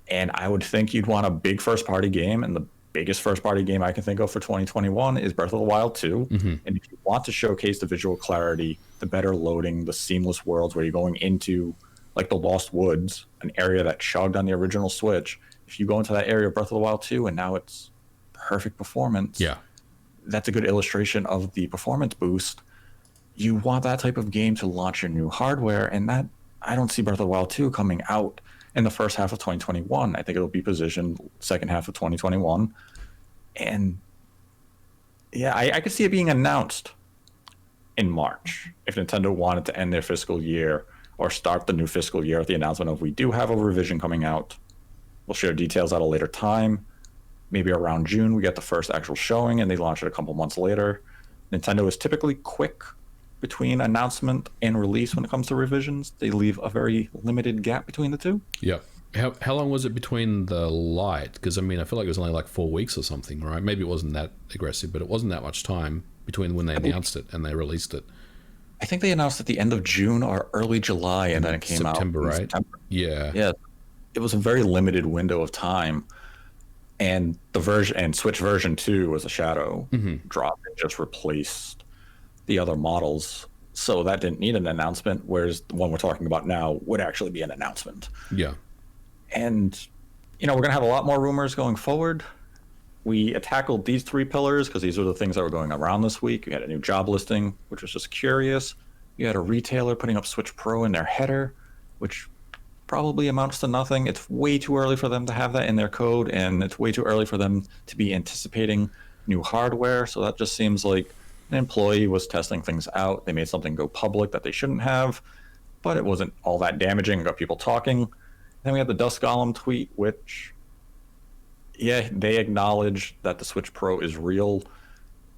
And I would think you'd want a big first-party game, and the biggest first-party game I can think of for 2021 is Breath of the Wild 2. And if you want to showcase the visual clarity, the better loading, the seamless worlds where you're going into like the Lost Woods, an area that chugged on the original Switch, if you go into that area of Breath of the Wild 2 and now it's perfect performance, that's a good illustration of the performance boost. You want that type of game to launch your new hardware, and that I don't see Breath of the Wild 2 coming out in the first half of 2021. I think it'll be positioned second half of 2021. And yeah, I could see it being announced in March if Nintendo wanted to end their fiscal year or start the new fiscal year with the announcement of we do have a revision coming out. We'll share details at a later time. Maybe around June we get the first actual showing and they launch it a couple months later. Nintendo is typically quick between announcement and release when it comes to revisions. They leave a very limited gap between the two. Yeah. How long was it between the Lite? Because I mean, I feel like it was only like 4 weeks or something, right? Maybe it wasn't that aggressive, but it wasn't that much time between when they announced it and they released it. I think they announced at the end of June or early July, and then it came September, out in right? September. Yeah. It was a very limited window of time. And the version and Switch version 2 was a shadow drop. It just replaced the other models. So that didn't need an announcement, whereas the one we're talking about now would actually be an announcement. Yeah. And, we're going to have a lot more rumors going forward. We tackled these 3 pillars because these are the things that were going around this week. We had a new job listing, which was just curious. You had a retailer putting up Switch Pro in their header, which probably amounts to nothing. It's way too early for them to have that in their code, and it's way too early for them to be anticipating new hardware. So that just seems like an employee was testing things out. They made something go public that they shouldn't have, but it wasn't all that damaging. It got people talking. Then we had the Dust Golem tweet, which, they acknowledge that the Switch Pro is real,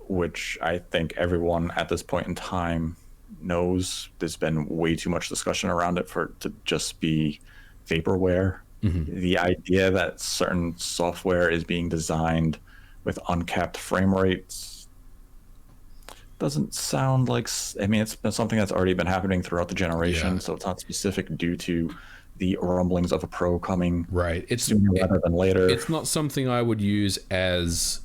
which I think everyone at this point in time knows. There's been way too much discussion around it for it to just be vaporware. The idea that certain software is being designed with uncapped frame rates doesn't sound like, it's been something that's already been happening throughout the generation, so it's not specific due to the rumblings of a Pro coming it's sooner rather than later. It's not something I would use as,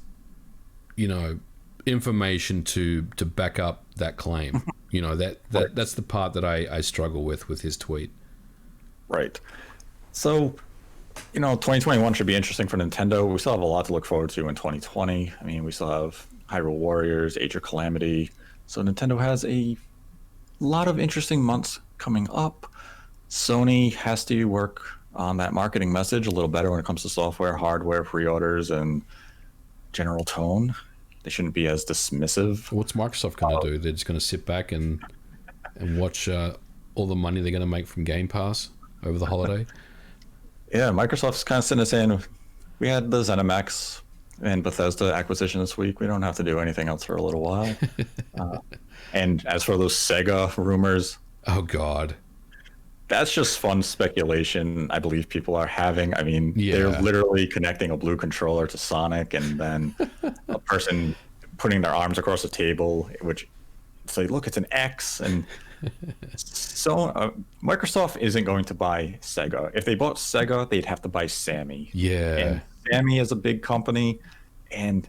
information to back up that claim. That's the part that I struggle with his tweet. Right. So, 2021 should be interesting for Nintendo. We still have a lot to look forward to in 2020. I mean, we still have Hyrule Warriors, Age of Calamity. So Nintendo has a lot of interesting months coming up. Sony has to work on that marketing message a little better when it comes to software, hardware, pre-orders, and general tone. They shouldn't be as dismissive. What's Microsoft going to do? They're just going to sit back and watch all the money they're going to make from Game Pass over the holiday. Yeah, Microsoft's kind of sitting there saying, we had the ZeniMax and Bethesda acquisition this week. We don't have to do anything else for a little while. And as for those Sega rumors, oh God, that's just fun speculation I believe people are having. I mean, Yeah. they're literally connecting a blue controller to Sonic and then a person putting their arms across the table, which say, look, it's an X. And so Microsoft isn't going to buy Sega. If they bought Sega, they'd have to buy Sammy. Yeah. And Sammy is a big company, and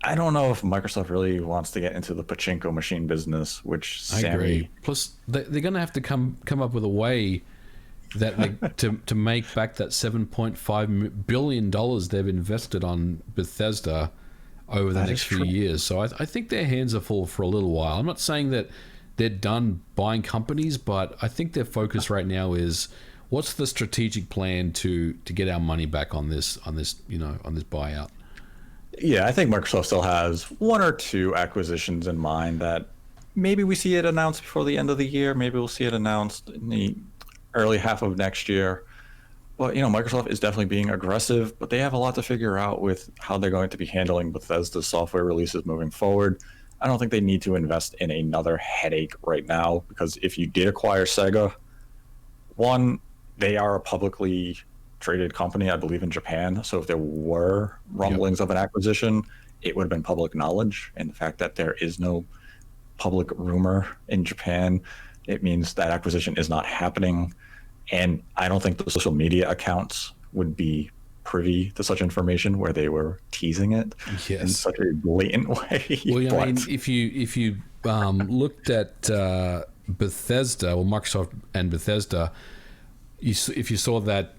I don't know if Microsoft really wants to get into the pachinko machine business, which I Sammy... agree. Plus, they're going to have to come up with a way that to make back that $7.5 billion they've invested on Bethesda over the next few years. So I think their hands are full for a little while. I'm not saying that they're done buying companies, but I think their focus right now is what's the strategic plan to get our money back on this buyout. Yeah, I think Microsoft still has one or two acquisitions in mind that maybe we see it announced before the end of the year. Maybe we'll see it announced in the early half of next year. But, Microsoft is definitely being aggressive, but they have a lot to figure out with how they're going to be handling Bethesda's software releases moving forward. I don't think they need to invest in another headache right now, because if you did acquire Sega, one, they are a publicly traded company, I believe, in Japan. So if there were rumblings of an acquisition, it would have been public knowledge. And the fact that there is no public rumor in Japan, it means that acquisition is not happening. And I don't think the social media accounts would be privy to such information where they were teasing it in such a blatant way. Well, I mean, if you looked at Bethesda, or Microsoft and Bethesda, if you saw that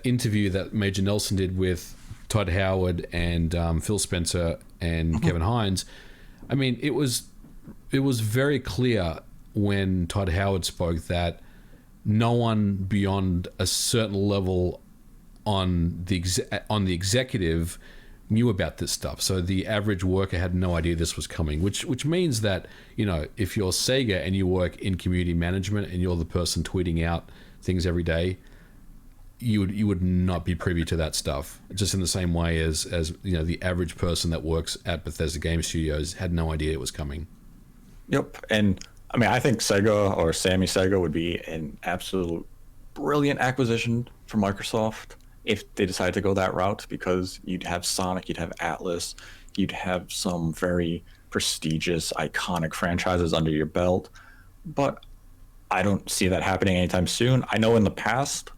interview that Major Nelson did with Todd Howard and Phil Spencer and Kevin Hines, I mean, it was very clear when Todd Howard spoke that no one beyond a certain level on the executive knew about this stuff. So the average worker had no idea this was coming, which means that, if you're Sega and you work in community management and you're the person tweeting out things every day, you would not be privy to that stuff. Just in the same way as the average person that works at Bethesda Game Studios had no idea it was coming. Yep. And I mean, I think Sega or Sammy Sega would be an absolute brilliant acquisition for Microsoft if they decided to go that route, because you'd have Sonic, you'd have Atlas, you'd have some very prestigious, iconic franchises under your belt. But I don't see that happening anytime soon. I know in the past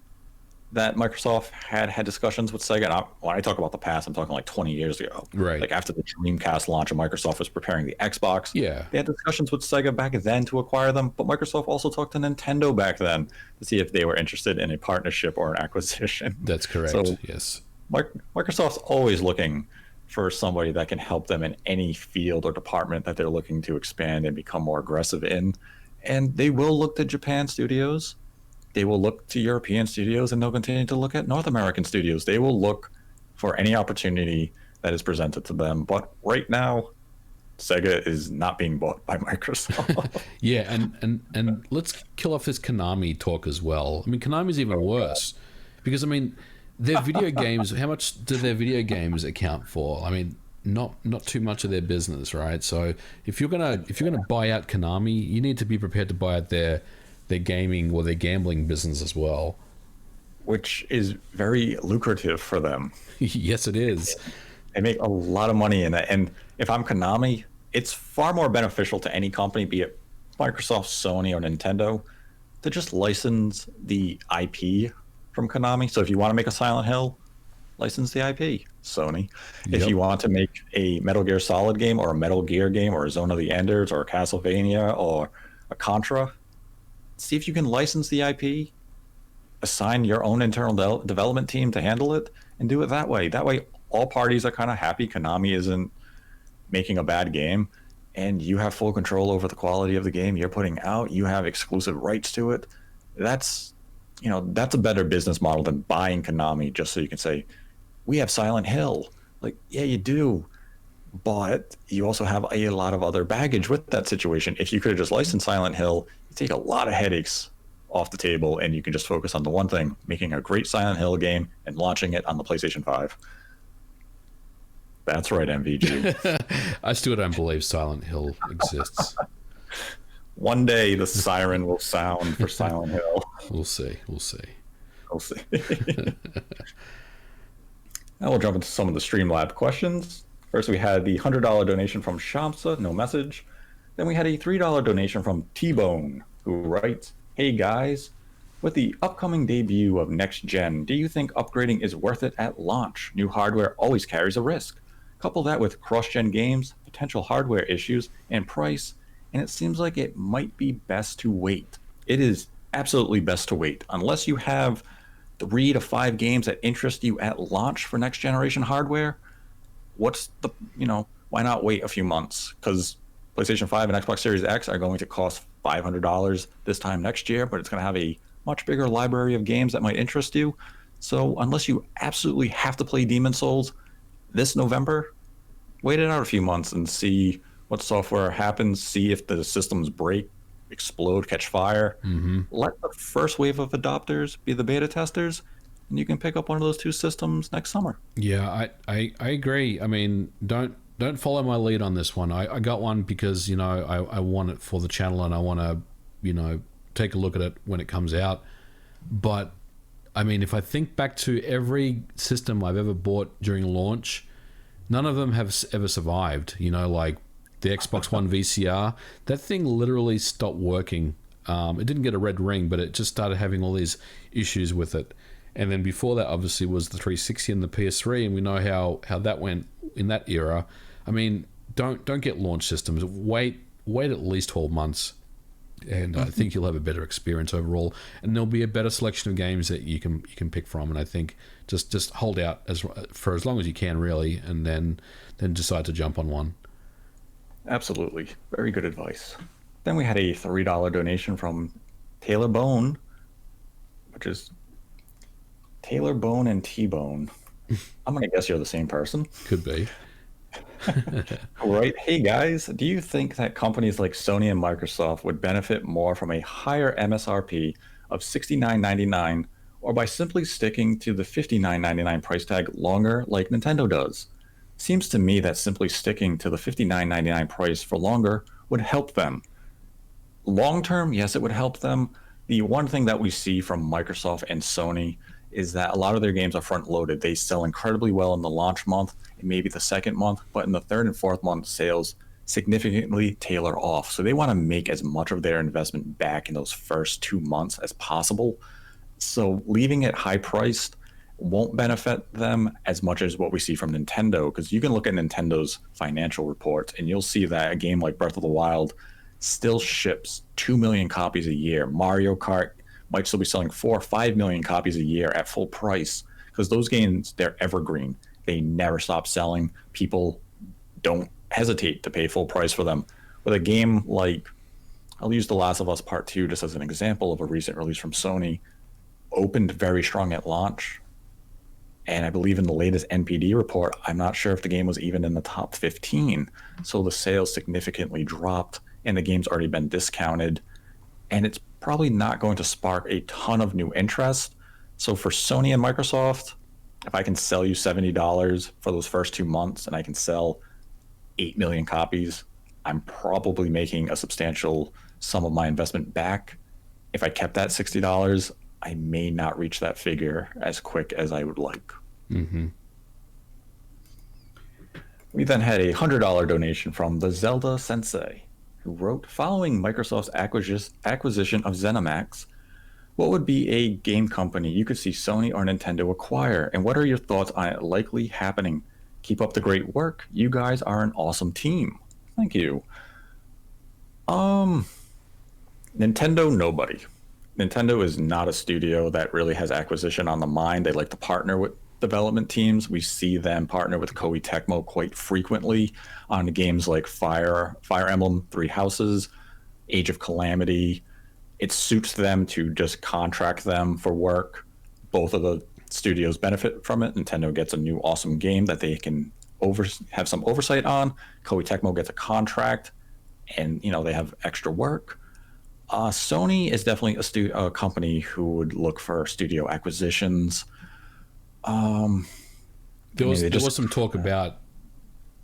that Microsoft had discussions with Sega. And when I talk about the past, I'm talking like 20 years ago. Right. Like after the Dreamcast launch and Microsoft was preparing the Xbox. Yeah. They had discussions with Sega back then to acquire them, but Microsoft also talked to Nintendo back then to see if they were interested in a partnership or an acquisition. That's correct. So, yes. Microsoft's always looking for somebody that can help them in any field or department that they're looking to expand and become more aggressive in. And they will look to Japan studios. They will look to European studios, and they'll continue to look at North American studios. They will look for any opportunity that is presented to them. But right now, Sega is not being bought by Microsoft. Yeah, and let's kill off this Konami talk as well. I mean, Konami's even worse, because I mean, their video games. How much do their video games account for? I mean, not too much of their business, right? So if you're gonna buy out Konami, you need to be prepared to buy out their gaming or their gambling business as well, which is very lucrative for them. Yes, it is. They make a lot of money in that. And if I'm Konami, it's far more beneficial to any company, be it Microsoft, Sony, or Nintendo, to just license the IP from Konami. So if you want to make a Silent Hill, license the IP, Sony. Yep. If you want to make a Metal Gear Solid game or a Metal Gear game or a Zone of the Enders or a Castlevania or a Contra, see if you can license the IP, assign your own internal development team to handle it, and do it that way. That way, all parties are kind of happy. Konami isn't making a bad game, and you have full control over the quality of the game you're putting out. You have exclusive rights to it. That's a better business model than buying Konami just so you can say, we have Silent Hill. Like, yeah, you do, But you also have a lot of other baggage with that situation. If you could have just licensed Silent Hill, you take a lot of headaches off the table, and you can just focus on the one thing, making a great Silent Hill game and launching it on the PlayStation 5. That's right, MVG. I still don't believe Silent Hill exists. One day the siren will sound for Silent Hill. We'll see. We'll see. Now we'll jump into some of the Streamlab questions. First, we had the $100 donation from Shamsa, no message. Then we had a $3 donation from T-Bone, who writes, "Hey guys, with the upcoming debut of next gen, do you think upgrading is worth it at launch? New hardware always carries a risk. Couple that with cross-gen games, potential hardware issues, and price, and it seems like it might be best to wait. It is absolutely best to wait. Unless you have 3 to 5 games that interest you at launch for next generation hardware, why not wait a few months? Because PlayStation 5 and Xbox Series X are going to cost $500 this time next year, but it's going to have a much bigger library of games that might interest you. So unless you absolutely have to play Demon Souls this November, wait it out a few months and see what software happens, see if the systems break, explode, catch fire. Let the first wave of adopters be the beta testers, and you can pick up one of those 2 systems next summer. Yeah, I agree. I mean, don't follow my lead on this one. I got one because, I want it for the channel and I want to, take a look at it when it comes out. But, I mean, if I think back to every system I've ever bought during launch, none of them have ever survived. Like the Xbox One VCR, that thing literally stopped working. It didn't get a red ring, but it just started having all these issues with it. And then before that, obviously, was the 360 and the PS3, and we know how that went in that era. I mean, don't get launch systems. Wait at least 12 months, and I think you'll have a better experience overall. And there'll be a better selection of games that you can pick from. And I think just hold out for as long as you can, really, and then decide to jump on one. Absolutely, very good advice. Then we had a $3 donation from Taylor Bone, which is Taylor Bone and T-Bone. I'm going to guess you're the same person. Could be. All right. Hey, guys, do you think that companies like Sony and Microsoft would benefit more from a higher MSRP of $69.99 or by simply sticking to the $59.99 price tag longer like Nintendo does? Seems to me that simply sticking to the $59.99 price for longer would help them. Long term, yes, it would help them. The one thing that we see from Microsoft and Sony is that a lot of their games are front loaded. They sell incredibly well in the launch month and maybe the second month, but in the third and fourth month, sales significantly tailor off. So they want to make as much of their investment back in those first 2 months as possible. So leaving it high priced won't benefit them as much as what we see from Nintendo, because you can look at Nintendo's financial reports and you'll see that a game like Breath of the Wild still ships 2 million copies a year. Mario Kart might still be selling 4 or 5 million copies a year at full price, because those games, they're evergreen. They never stop selling. People don't hesitate to pay full price for them. With a game like, I'll use The Last of Us Part 2 just as an example of a recent release from Sony, opened very strong at launch. And I believe in the latest NPD report, I'm not sure if the game was even in the top 15. So the sales significantly dropped, and the game's already been discounted. And it's probably not going to spark a ton of new interest. So for Sony and Microsoft, if I can sell you $70 for those first 2 months and I can sell 8 million copies, I'm probably making a substantial sum of my investment back. If I kept that $60, I may not reach that figure as quick as I would like. We then had a $100 donation from the Zelda Sensei, who wrote, following Microsoft's acquisition of ZeniMax, what would be a game company you could see Sony or Nintendo acquire, and what are your thoughts on it likely happening? Keep up the great work. You guys are an awesome team. Thank you. Nintendo, nobody. Nintendo is not a studio that really has acquisition on the mind. They like to partner with development teams. We see them partner with Koei Tecmo quite frequently on games like Fire Emblem, Three Houses, Age of Calamity. It suits them to just contract them for work. Both of the studios benefit from it. Nintendo gets a new awesome game that they can have some oversight on. Koei Tecmo gets a contract, and they have extra work. Sony is definitely a company who would look for studio acquisitions. There was some talk about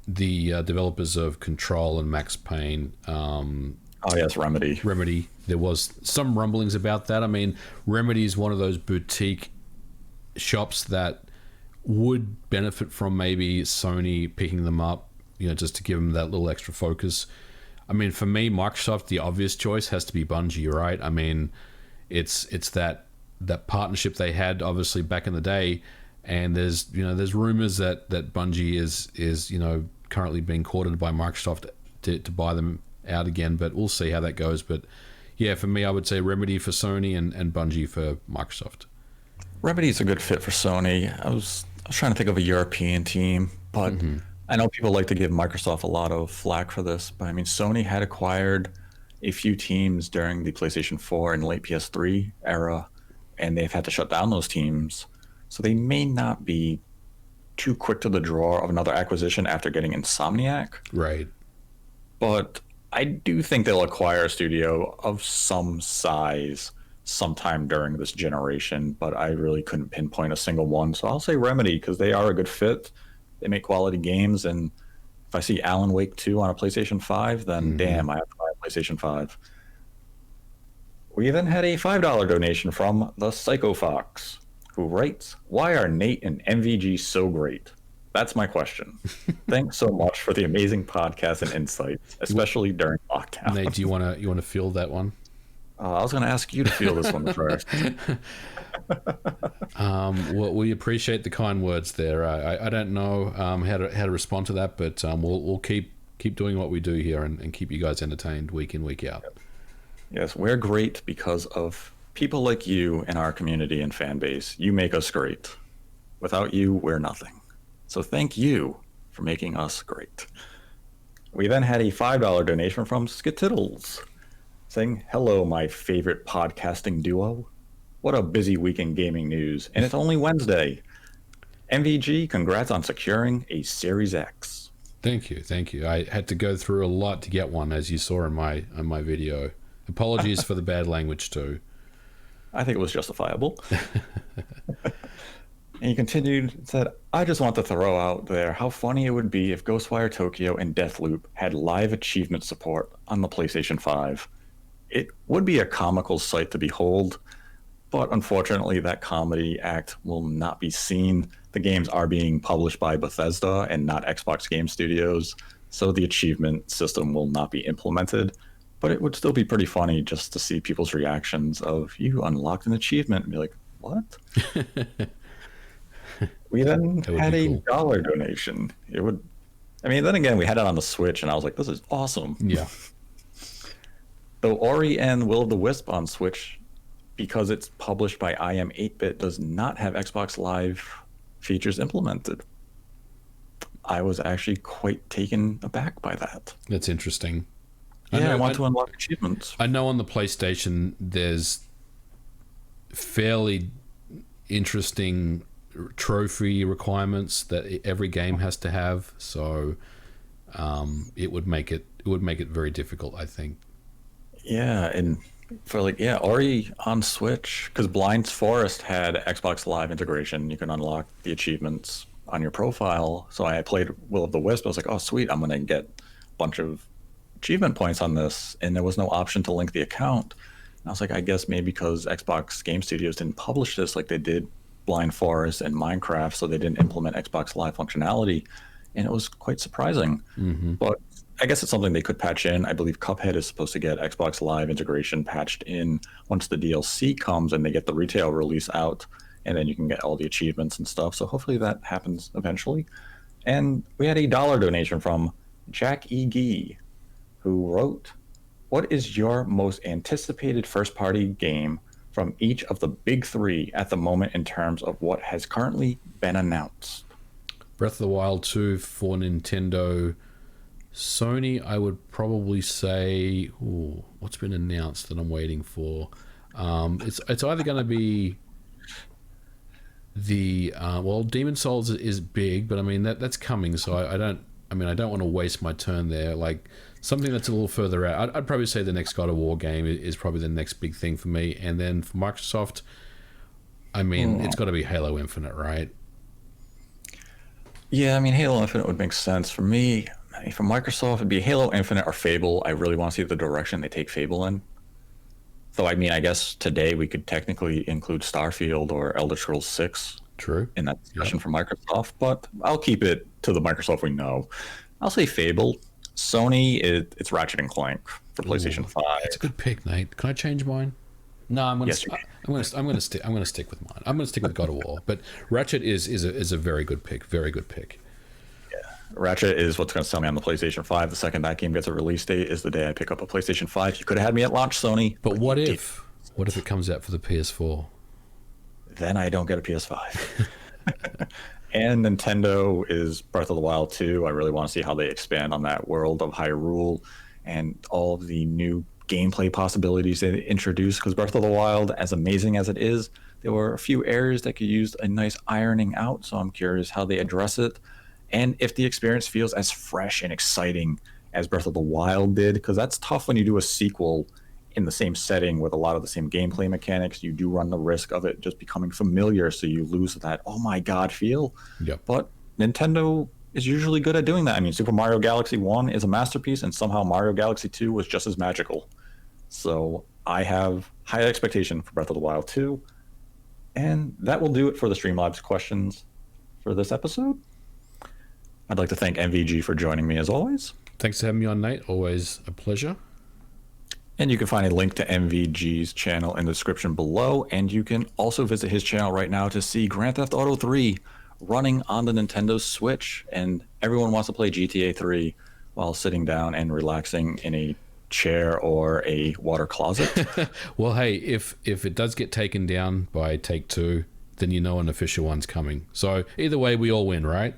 the developers of Control and Max Payne. Oh yes, Remedy. There was some rumblings about that. I mean, Remedy is one of those boutique shops that would benefit from maybe Sony picking them up, just to give them that little extra focus. I mean, for me, Microsoft, the obvious choice has to be Bungie, right? I mean, it's that partnership they had obviously back in the day, and there's rumors that Bungie is currently being courted by Microsoft to buy them out again, but we'll see how that goes. But yeah, for me, I would say Remedy for Sony and Bungie for Microsoft. Remedy's a good fit for Sony. I was trying to think of a European team, but I know people like to give Microsoft a lot of flack for this, but I mean, Sony had acquired a few teams during the PlayStation 4 and late PS3 era, and they've had to shut down those teams. So they may not be too quick to the draw of another acquisition after getting Insomniac. Right. But I do think they'll acquire a studio of some size sometime during this generation, but I really couldn't pinpoint a single one. So I'll say Remedy, because they are a good fit. They make quality games, and if I see Alan Wake 2 on a PlayStation 5, then damn, I have to buy a PlayStation 5. We then had a $5 donation from the Psycho Fox, who writes, "Why are Nate and MVG so great? That's my question. Thanks so much for the amazing podcast and insights, especially during lockdown." Nate, do you want to field that one? I was going to ask you to field this one first. Well, we appreciate the kind words there. I don't know how to respond to that, but we'll keep doing what we do here and keep you guys entertained week in, week out. Yes, we're great because of people like you in our community and fan base. You make us great. Without you, we're nothing. So thank you for making us great. We then had a $5 donation from Skitiddles, saying, "Hello, my favorite podcasting duo. What a busy week in gaming news, and it's only Wednesday. MVG, congrats on securing a Series X." Thank you. I had to go through a lot to get one, as you saw in my video. Apologies for the bad language too. I think it was justifiable. And he continued and said, "I just want to throw out there how funny it would be if Ghostwire Tokyo and Deathloop had live achievement support on the PlayStation 5. It would be a comical sight to behold, but unfortunately that comedy act will not be seen. The games are being published by Bethesda and not Xbox Game Studios, so the achievement system will not be implemented. But it would still be pretty funny just to see people's reactions of, you unlocked an achievement, and be like, what?" We then had a $1 donation. Then again, we had it on the Switch, and I was like, this is awesome. Yeah. Though Ori and Will of the Wisp on Switch, because it's published by IM 8-Bit, does not have Xbox Live features implemented. I was actually quite taken aback by that. That's interesting. I want to unlock achievements. I know on the PlayStation there's fairly interesting trophy requirements that every game has to have, so it would make it very difficult, I think. Yeah, and for Ori on Switch, because Blind's Forest had Xbox Live integration, you can unlock the achievements on your profile. So I played Will of the Wisp. I was like, oh sweet, I'm gonna get a bunch of achievement points on this, and there was no option to link the account. And I was like, I guess maybe because Xbox Game Studios didn't publish this like they did Blind Forest and Minecraft, so they didn't implement Xbox Live functionality, and it was quite surprising. But I guess it's something they could patch in. I believe Cuphead is supposed to get Xbox Live integration patched in once the DLC comes and they get the retail release out, and then you can get all the achievements and stuff. So hopefully that happens eventually. And we had a $1 donation from Jack E. Gee, who wrote, "What is your most anticipated first-party game from each of the big three at the moment in terms of what has currently been announced?" Breath of the Wild 2 for Nintendo. Sony, I would probably say, what's been announced that I'm waiting for? It's either going to be well, Demon Souls is big, but I mean that's coming, so I don't want to waste my turn there. Like something that's a little further out. I'd probably say the next God of War game is probably the next big thing for me, and then for Microsoft, I mean it's got to be Halo Infinite, right? Yeah, I mean, Halo Infinite would make sense for me. I mean, for Microsoft, it'd be Halo Infinite or Fable. I really want to see the direction they take Fable in. So, I mean, I guess today we could technically include Starfield or Elder Scrolls 6 True. in that discussion for Microsoft, but I'll keep it to the Microsoft we know. I'll say Fable. Sony, it's Ratchet and Clank for PlayStation 5. That's a good pick, Nate. Can I change mine? No, I'm gonna Yes, you I'm gonna stick with mine. I'm gonna stick with God of War. But Ratchet is a very good pick. Very good pick. Ratchet is what's going to sell me on the PlayStation 5. The second that game gets a release date is the day I pick up a PlayStation 5. You could have had me at launch, Sony. But what if it comes out for the PS4? Then I don't get a PS5. And Nintendo is Breath of the Wild 2. I really want to see how they expand on that world of Hyrule and all of the new gameplay possibilities they introduce. Because Breath of the Wild, as amazing as it is, there were a few areas that could use a nice ironing out. So I'm curious how they address it. And if the experience feels as fresh and exciting as Breath of the Wild did, because that's tough when you do a sequel in the same setting with a lot of the same gameplay mechanics. You do run the risk of it just becoming familiar, so you lose that, oh my God, feel. Yep. But Nintendo is usually good at doing that. I mean, Super Mario Galaxy 1 is a masterpiece, and somehow Mario Galaxy 2 was just as magical. So I have high expectation for Breath of the Wild 2. And that will do it for the Streamlabs questions for this episode. I'd like to thank MVG for joining me as always. Thanks for having me on, Nate. Always a pleasure. And you can find a link to MVG's channel in the description below. And you can also visit his channel right now to see Grand Theft Auto 3 running on the Nintendo Switch. And everyone wants to play GTA 3 while sitting down and relaxing in a chair or a water closet. Well, hey, if it does get taken down by Take-Two, then you know an official one's coming. So either way, we all win, right?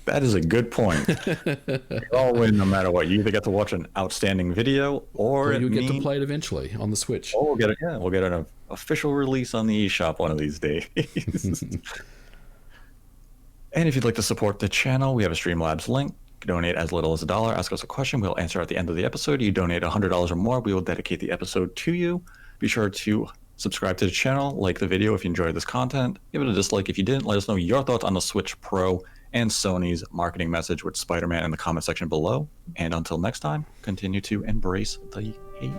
That is a good point. You all win no matter what. You either get to watch an outstanding video, or you get to play it eventually on the Switch. Or we'll get an official release on the eShop one of these days. And if you'd like to support the channel, we have a Streamlabs link. You can donate as little as $1. Ask us a question. We'll answer at the end of the episode. You donate $100 or more, we will dedicate the episode to you. Be sure to subscribe to the channel, like the video if you enjoyed this content. Give it a dislike if you didn't. Let us know your thoughts on the Switch Pro and Sony's marketing message with Spider-Man in the comment section below. And until next time, continue to embrace the hate.